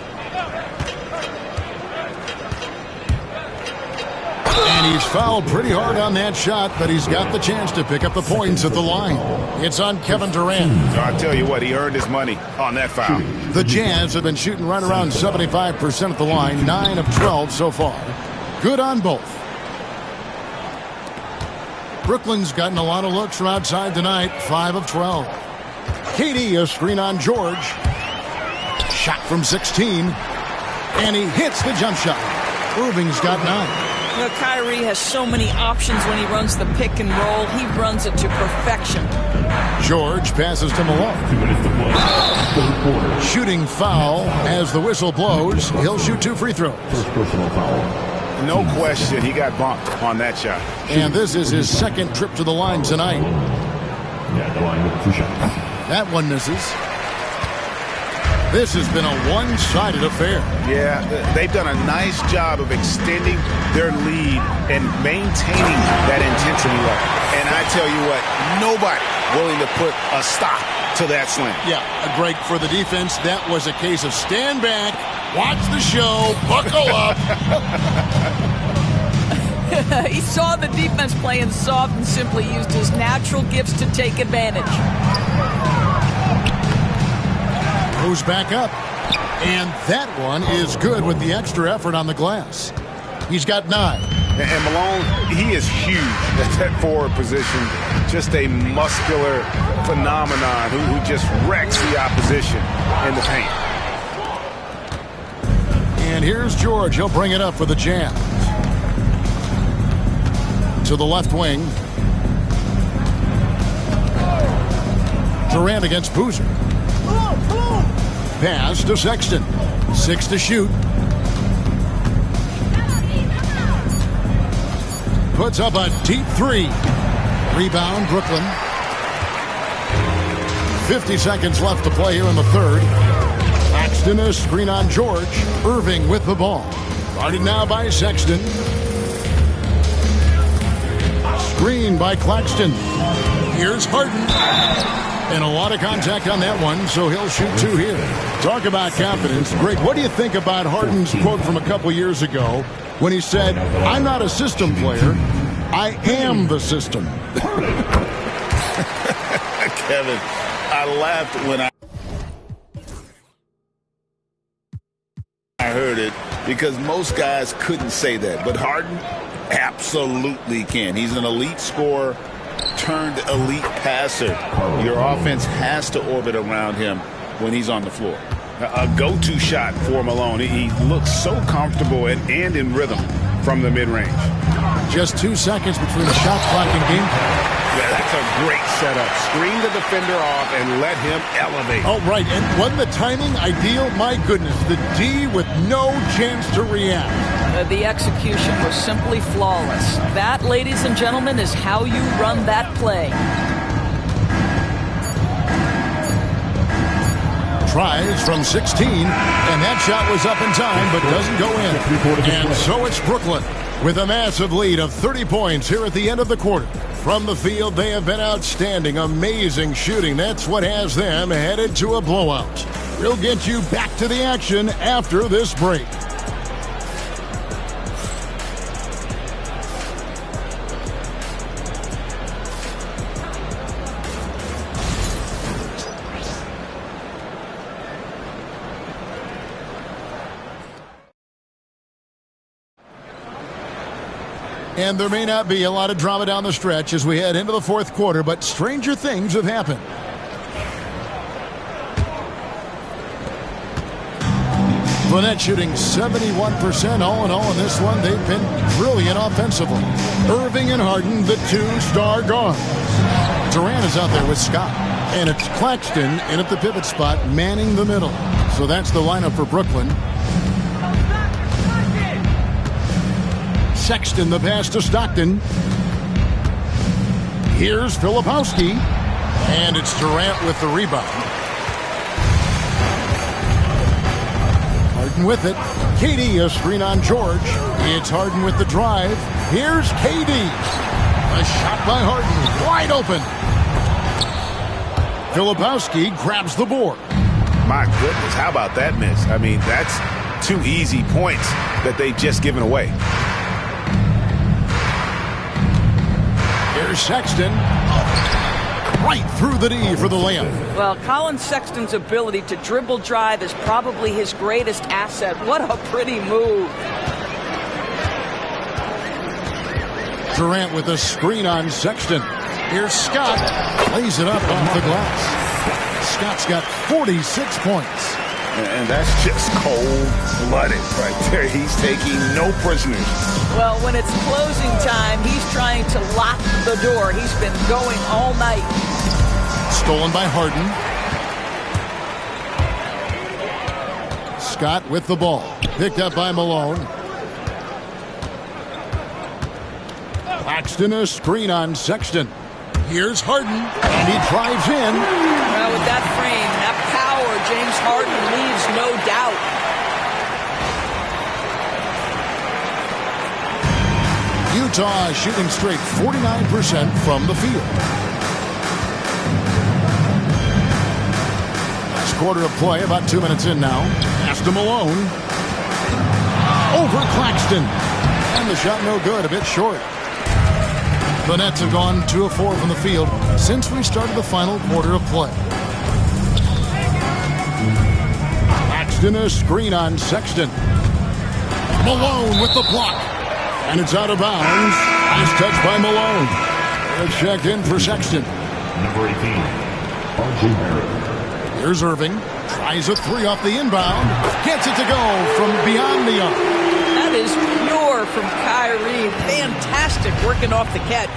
And he's fouled pretty hard on that shot, but he's got the chance to pick up the points at the line. It's on Kevin Durant. I'll tell you what, he earned his money on that foul. The Jazz have been shooting right around 75% at the line, 9 of 12 so far. Good on both. Brooklyn's gotten a lot of looks from outside tonight, 5 of 12. KD, a screen on George. Shot from 16. And he hits the jump shot. Irving's got 9. You know, Kyrie has so many options when he runs the pick and roll. He runs it to perfection. George passes to Malone. Shooting foul as the whistle blows. He'll shoot 2 free throws. First personal foul. No question, he got bumped on that shot. And this is his second trip to the line tonight. Yeah, the line with 2 shots. That one misses. This has been a one-sided affair. Yeah, they've done a nice job of extending their lead and maintaining that intensity level. And I tell you what, nobody willing to put a stop to that slam. Yeah, a break for the defense. That was a case of stand back, watch the show, buckle up. He saw the defense playing soft and simply used his natural gifts to take advantage. Goes back up. And that one is good with the extra effort on the glass. He's got 9. And Malone, he is huge at that forward position. Just a muscular phenomenon who just wrecks the opposition in the paint. And here's George. He'll bring it up for the Jazz. To the left wing. Durant against Boozer. Pass to Sexton. 6 to shoot. Puts up a deep 3. Rebound, Brooklyn. 50 seconds left to play here in the third. Claxton, a screen on George. Irving with the ball. Guarded now by Sexton. Screen by Claxton. Here's Harden. And a lot of contact on that one, so he'll shoot 2 here. Talk about confidence. Greg, what do you think about Harden's quote from a couple years ago when he said, "I'm not a system player, I am the system"? Kevin, I laughed when I heard it because most guys couldn't say that. But Harden absolutely can. He's an elite scorer turned elite passer. Your offense has to orbit around him when he's on the floor. A go-to shot for Malone. He looks so comfortable and in rhythm from the mid-range. Just 2 seconds between the shot clock and game time. Yeah, that's a great setup. Screen the defender off and let him elevate. Oh, right. And wasn't the timing ideal? My goodness. The D with no chance to react. The execution was simply flawless. That, ladies and gentlemen, is how you run that play. Tries from 16, and that shot was up in time, but doesn't go in. And so it's Brooklyn with a massive lead of 30 points here at the end of the quarter. From the field, they have been outstanding, amazing shooting. That's what has them headed to a blowout. We'll get you back to the action after this break. And there may not be a lot of drama down the stretch as we head into the fourth quarter, but stranger things have happened. Fournette shooting 71% all in all in this one. They've been brilliant offensively. Irving and Harden, the two-star guards. Durant is out there with Scott. And it's Claxton in at the pivot spot, manning the middle. So that's the lineup for Brooklyn. Sexton, the pass to Stockton. Here's Filipowski. And it's Durant with the rebound. Harden with it. KD, a screen on George. It's Harden with the drive. Here's KD. A shot by Harden. Wide open. Filipowski grabs the board. My goodness, how about that miss? I mean, that's 2 easy points that they've just given away. Here's Sexton. Right through the D for the layup. Well, Colin Sexton's ability to dribble drive is probably his greatest asset. What a pretty move. Durant with a screen on Sexton. Here's Scott. Lays it up off the glass. Scott's got 46 points. And that's just cold-blooded right there. He's taking no prisoners. Well, when it's closing time, he's trying to lock the door. He's been going all night. Stolen by Harden. Scott with the ball. Picked up by Malone. Claxton, a screen on Sexton. Here's Harden, and he drives in. Well, with that frame, that power, James Harden leaves no doubt. Utah shooting straight 49% from the field. Last quarter of play, about 2 minutes in now. Pass to Malone. Over Claxton. And the shot no good, a bit short. The Nets have gone 2 of 4 from the field since we started the final quarter of play. Claxton, a screen on Sexton. Malone with the block. And it's out of bounds. Nice touch by Malone. It's checked in for Sexton. Number 18, RJ Barrett. Here's Irving. Tries a 3 off the inbound. Gets it to go from beyond the arc. That is pure from Kyrie. Fantastic working off the catch.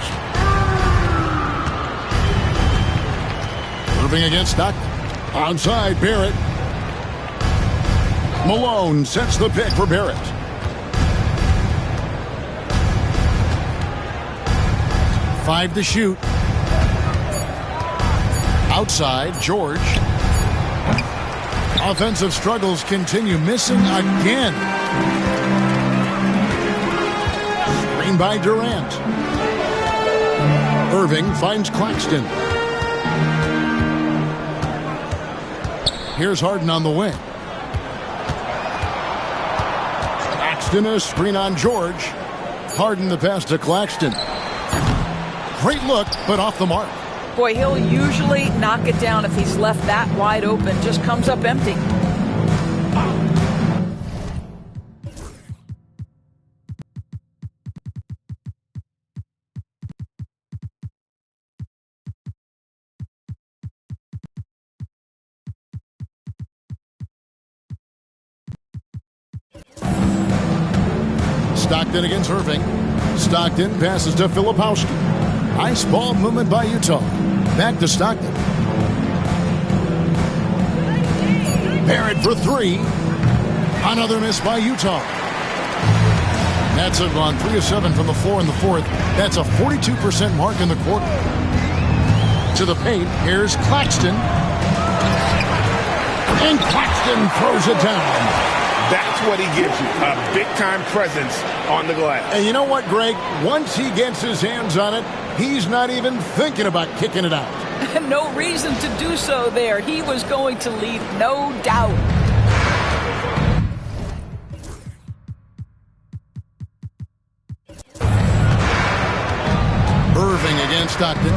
Irving against Stockton. Outside, Barrett. Malone sets the pick for Barrett. Five to shoot. Outside, George. Offensive struggles continue. Missing again. Screen by Durant. Irving finds Claxton. Here's Harden on the wing. Claxton, a screen on George. Harden the pass to Claxton. Great look, but off the mark. Boy, he'll usually knock it down if he's left that wide open. Just comes up empty. Stockton against Irving. Stockton passes to Filipowski. Nice ball movement by Utah. Back to Stockton. Barrett for 3. Another miss by Utah. Nets have gone 3 of 7 from the floor in the fourth. That's a 42% mark in the quarter. To the paint, here's Claxton. And Claxton throws it down. That's what he gives you, a big-time presence on the glass. And you know what, Greg? Once he gets his hands on it, he's not even thinking about kicking it out. No reason to do so there. He was going to leave, no doubt. Irving against Stockton.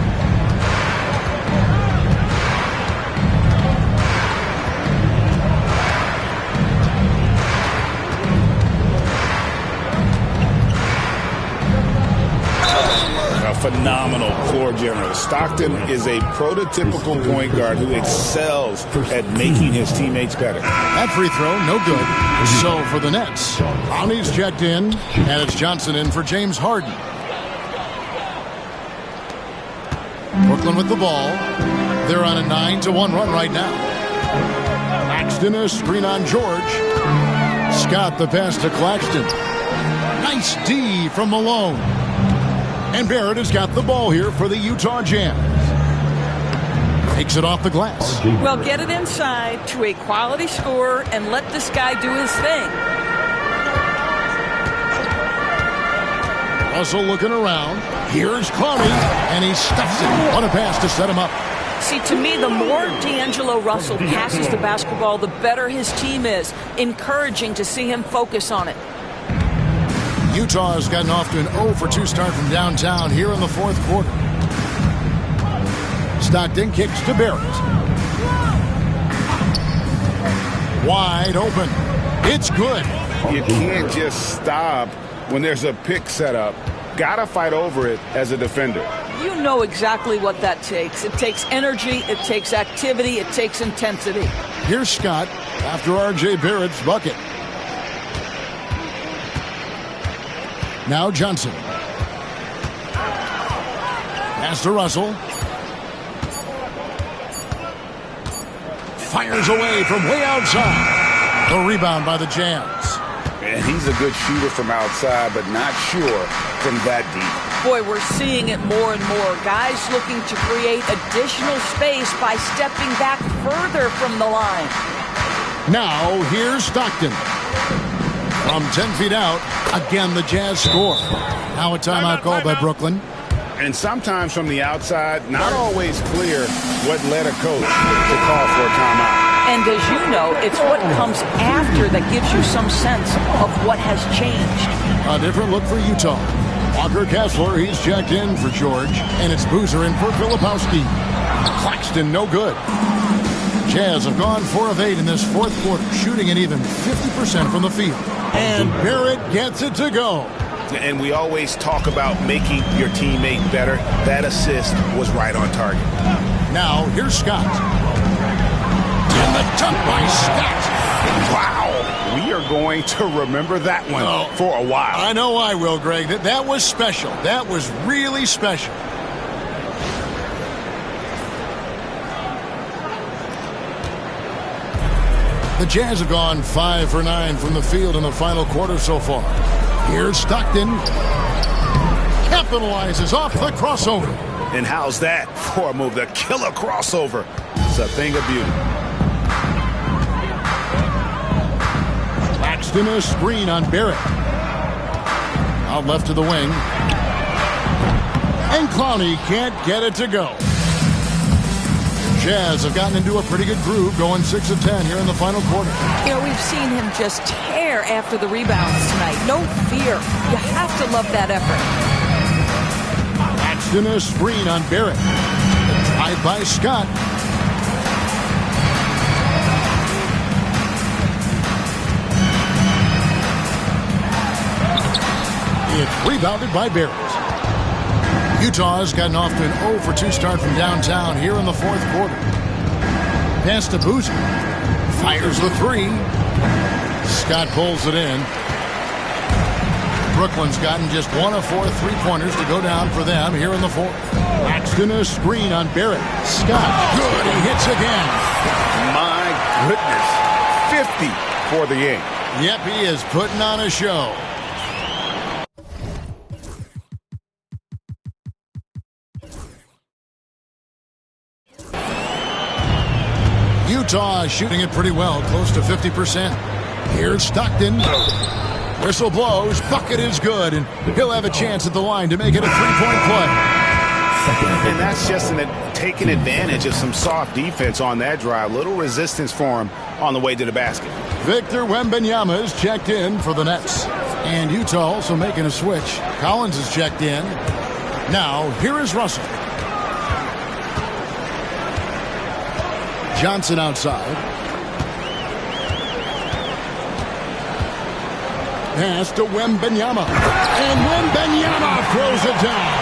a phenomenal floor general. Stockton is a prototypical point guard who excels at making his teammates better. That free throw, no good. So for the Nets, Clowney's checked in, and it's Johnson in for James Harden. Brooklyn with the ball. They're on a 9-1 run right now. Claxton, a screen on George. Scott the pass to Claxton. Nice D from Malone. And Barrett has got the ball here for the Utah Jazz. Takes it off the glass. Well, get it inside to a quality scorer and let this guy do his thing. Russell looking around. Here's Clowney, and he stuffs it. What a pass to set him up. See, to me, the more D'Angelo Russell passes the basketball, the better his team is. Encouraging to see him focus on it. Utah has gotten off to an 0-for-2 start from downtown here in the fourth quarter. Stockton kicks to Barrett. Wide open. It's good. You can't just stop when there's a pick set up. Gotta fight over it as a defender. You know exactly what that takes. It takes energy, it takes activity, it takes intensity. Here's Scott after R.J. Barrett's bucket. Now Johnson. Pass to Russell. Fires away from way outside. The rebound by the Jazz. And he's a good shooter from outside, but not sure from that deep. Boy, we're seeing it more and more. Guys looking to create additional space by stepping back further from the line. Now, here's Stockton. From 10 feet out, again the Jazz score. Now a timeout called by Brooklyn. And sometimes from the outside, not always clear what led a coach to call for a timeout. And as you know, it's what comes after that gives you some sense of what has changed. A different look for Utah. Walker Kessler, he's checked in for George. And it's Boozer in for Filipowski. Claxton, no good. Jazz have gone 4 of 8 in this fourth quarter, shooting at even 50% from the field. And Barrett gets it to go. And we always talk about making your teammate better. That assist was right on target. Now, here's Scott. And the dunk by Scott. Wow. We are going to remember that one for a while. I know I will, Greg. That was special. That was really special. The Jazz have gone 5 for 9 from the field in the final quarter so far. Here's Stockton. Capitalizes off the crossover. And how's that for a move? The killer crossover. It's a thing of beauty. Claxton a screen on Barrett. Out left to the wing. And Clowney can't get it to go. Jazz have gotten into a pretty good groove, going 6 of 10 here in the final quarter. You know, we've seen him just tear after the rebounds tonight. No fear. You have to love that effort. Claxton a screen on Barrett. Drive by Scott. It's rebounded by Barrett. Utah has gotten off to an 0-for-2 start from downtown here in the fourth quarter. Pass to Boozer. Fires the three. Scott pulls it in. Brooklyn's gotten just 1 of 4 three-pointers to go down for them here in the fourth. Claxton a screen on Barrett. Scott, good, he hits again. My goodness, 50 for the game. Yep, he is putting on a show. Utah is shooting it pretty well, close to 50%. Here's Stockton. Whistle blows, bucket is good, and he'll have a chance at the line to make it a three-point play. And that's just taking advantage of some soft defense on that drive. Little resistance for him on the way to the basket. Victor Wembanyama is checked in for the Nets. And Utah also making a switch. Collins is checked in. Now, here is Russell. Johnson outside. Pass to Wembanyama. And Wembanyama throws it down.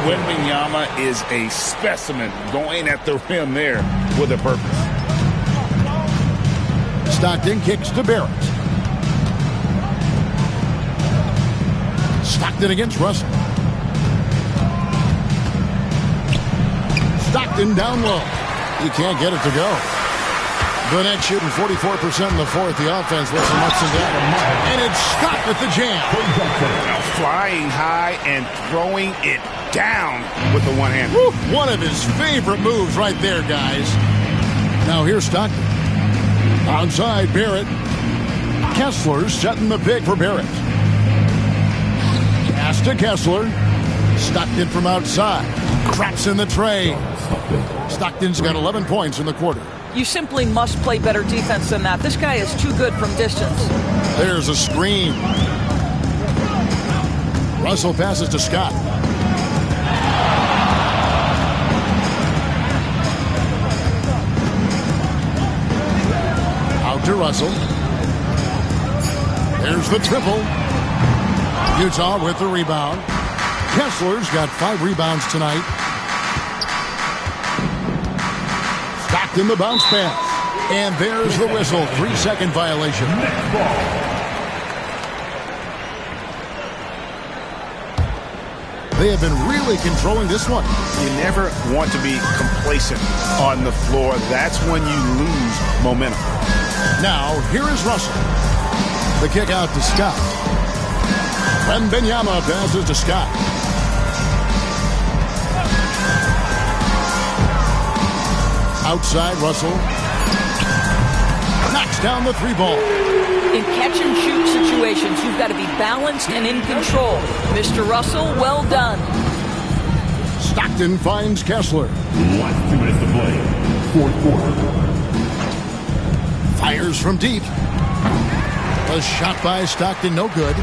Wembanyama is a specimen going at the rim there with a purpose. Stockton kicks to Barrett. Stockton against Russell. Stockton down low. He can't get it to go. The Nets shooting 44% in the fourth. The offense with some ups and downs. And it's Scott with the jam. Now flying high and throwing it down with the one hand. One of his favorite moves right there, guys. Now here's Stockton. Onside, Barrett. Kessler setting the pick for Barrett. Pass to Kessler. Stockton from outside. Traps in the tray. Stockton's got 11 points in the quarter. You simply must play better defense than that. This guy is too good from distance. There's a screen. Russell passes to Scott. Out to Russell. There's the triple. Utah with the rebound. Kessler's got 5 rebounds tonight. Stockton the bounce pass. And there's the whistle. 3-second violation. They have been really controlling this one. You never want to be complacent on the floor. That's when you lose momentum. Now, here is Russell. The kick out to Scott. Wembanyama passes to Scott. Outside, Russell knocks down the 3-ball. In catch-and-shoot situations, you've got to be balanced and in control. Mr. Russell, well done. Stockton finds Kessler. Last 2 minutes to play. Fourth quarter. Fires from deep. A shot by Stockton, no good.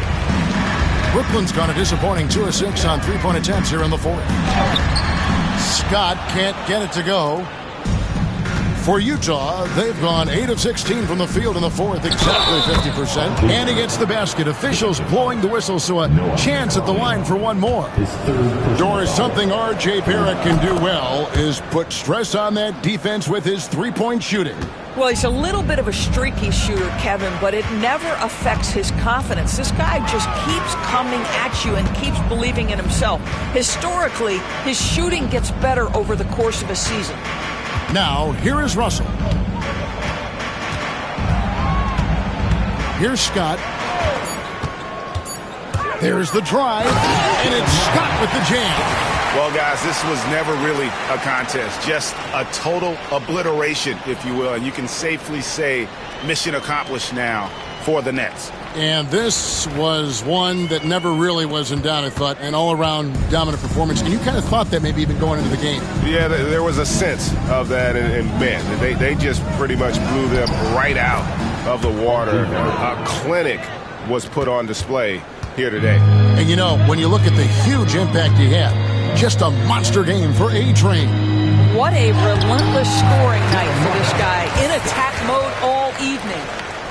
Brooklyn's gone a disappointing 2 of 6 on 3-point attempts here in the fourth. Scott can't get it to go. For Utah, they've gone 8 of 16 from the field in the fourth, exactly 50%. And he gets the basket. Officials blowing the whistle, so a chance at the line for one more. Doris, something R.J. Barrett can do well is put stress on that defense with his 3-point shooting. Well, he's a little bit of a streaky shooter, Kevin, but it never affects his confidence. This guy just keeps coming at you and keeps believing in himself. Historically, his shooting gets better over the course of a season. Now, here is Russell. Here's Scott. There's the drive, and it's Scott with the jam. Well, guys, this was never really a contest, just a total obliteration, if you will. And you can safely say mission accomplished now for the Nets. And this was one that never really was in doubt, I thought, an all-around dominant performance. And you kind of thought that maybe even going into the game. Yeah, there was a sense of that, and man, they just pretty much blew them right out of the water. A clinic was put on display here today. And you know, when you look at the huge impact he had, just a monster game for A-Train. What a relentless scoring night for this guy, in attack mode all evening.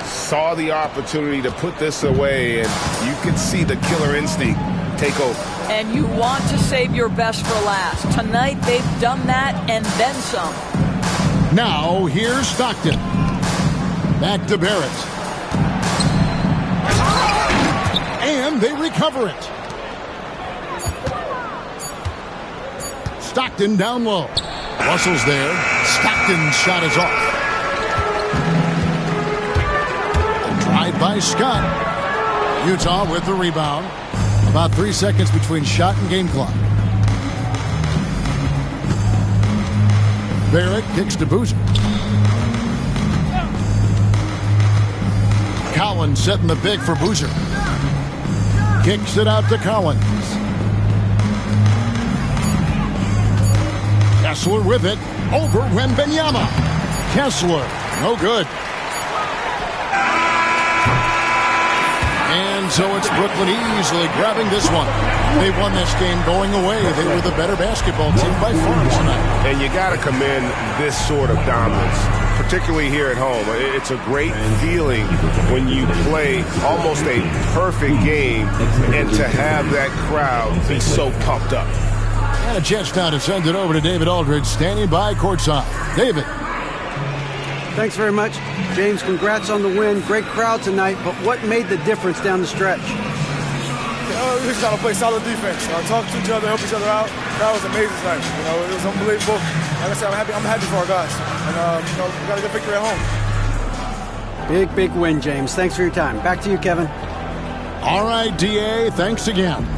Saw the opportunity to put this away, and you could see the killer instinct take over. And you want to save your best for last. Tonight, they've done that and then some. Now, here's Stockton. Back to Barrett. And they recover it. Stockton down low. Russell's there. Stockton's shot is off. Drive by Scott. Utah with the rebound. About 3 seconds between shot and game clock. Barrett kicks to Boozer. Collins setting the pick for Boozer. Kicks it out to Collins. Kessler with it. Over Wembanyama. Kessler, no good. And so it's Brooklyn easily grabbing this one. They won this game going away. They were the better basketball team by far tonight. And you got to commend this sort of dominance, particularly here at home. It's a great feeling when you play almost a perfect game and to have that crowd be so pumped up. And a chance now to send it over to David Aldridge, standing by courtside. David. Thanks very much. James, congrats on the win. Great crowd tonight, but what made the difference down the stretch? We just trying to play solid defense. Talk to each other, help each other out. That was amazing tonight. It was unbelievable. Like I said, I'm happy for our guys. And, we got a good victory at home. Big win, James. Thanks for your time. Back to you, Kevin. All right, DA, thanks again.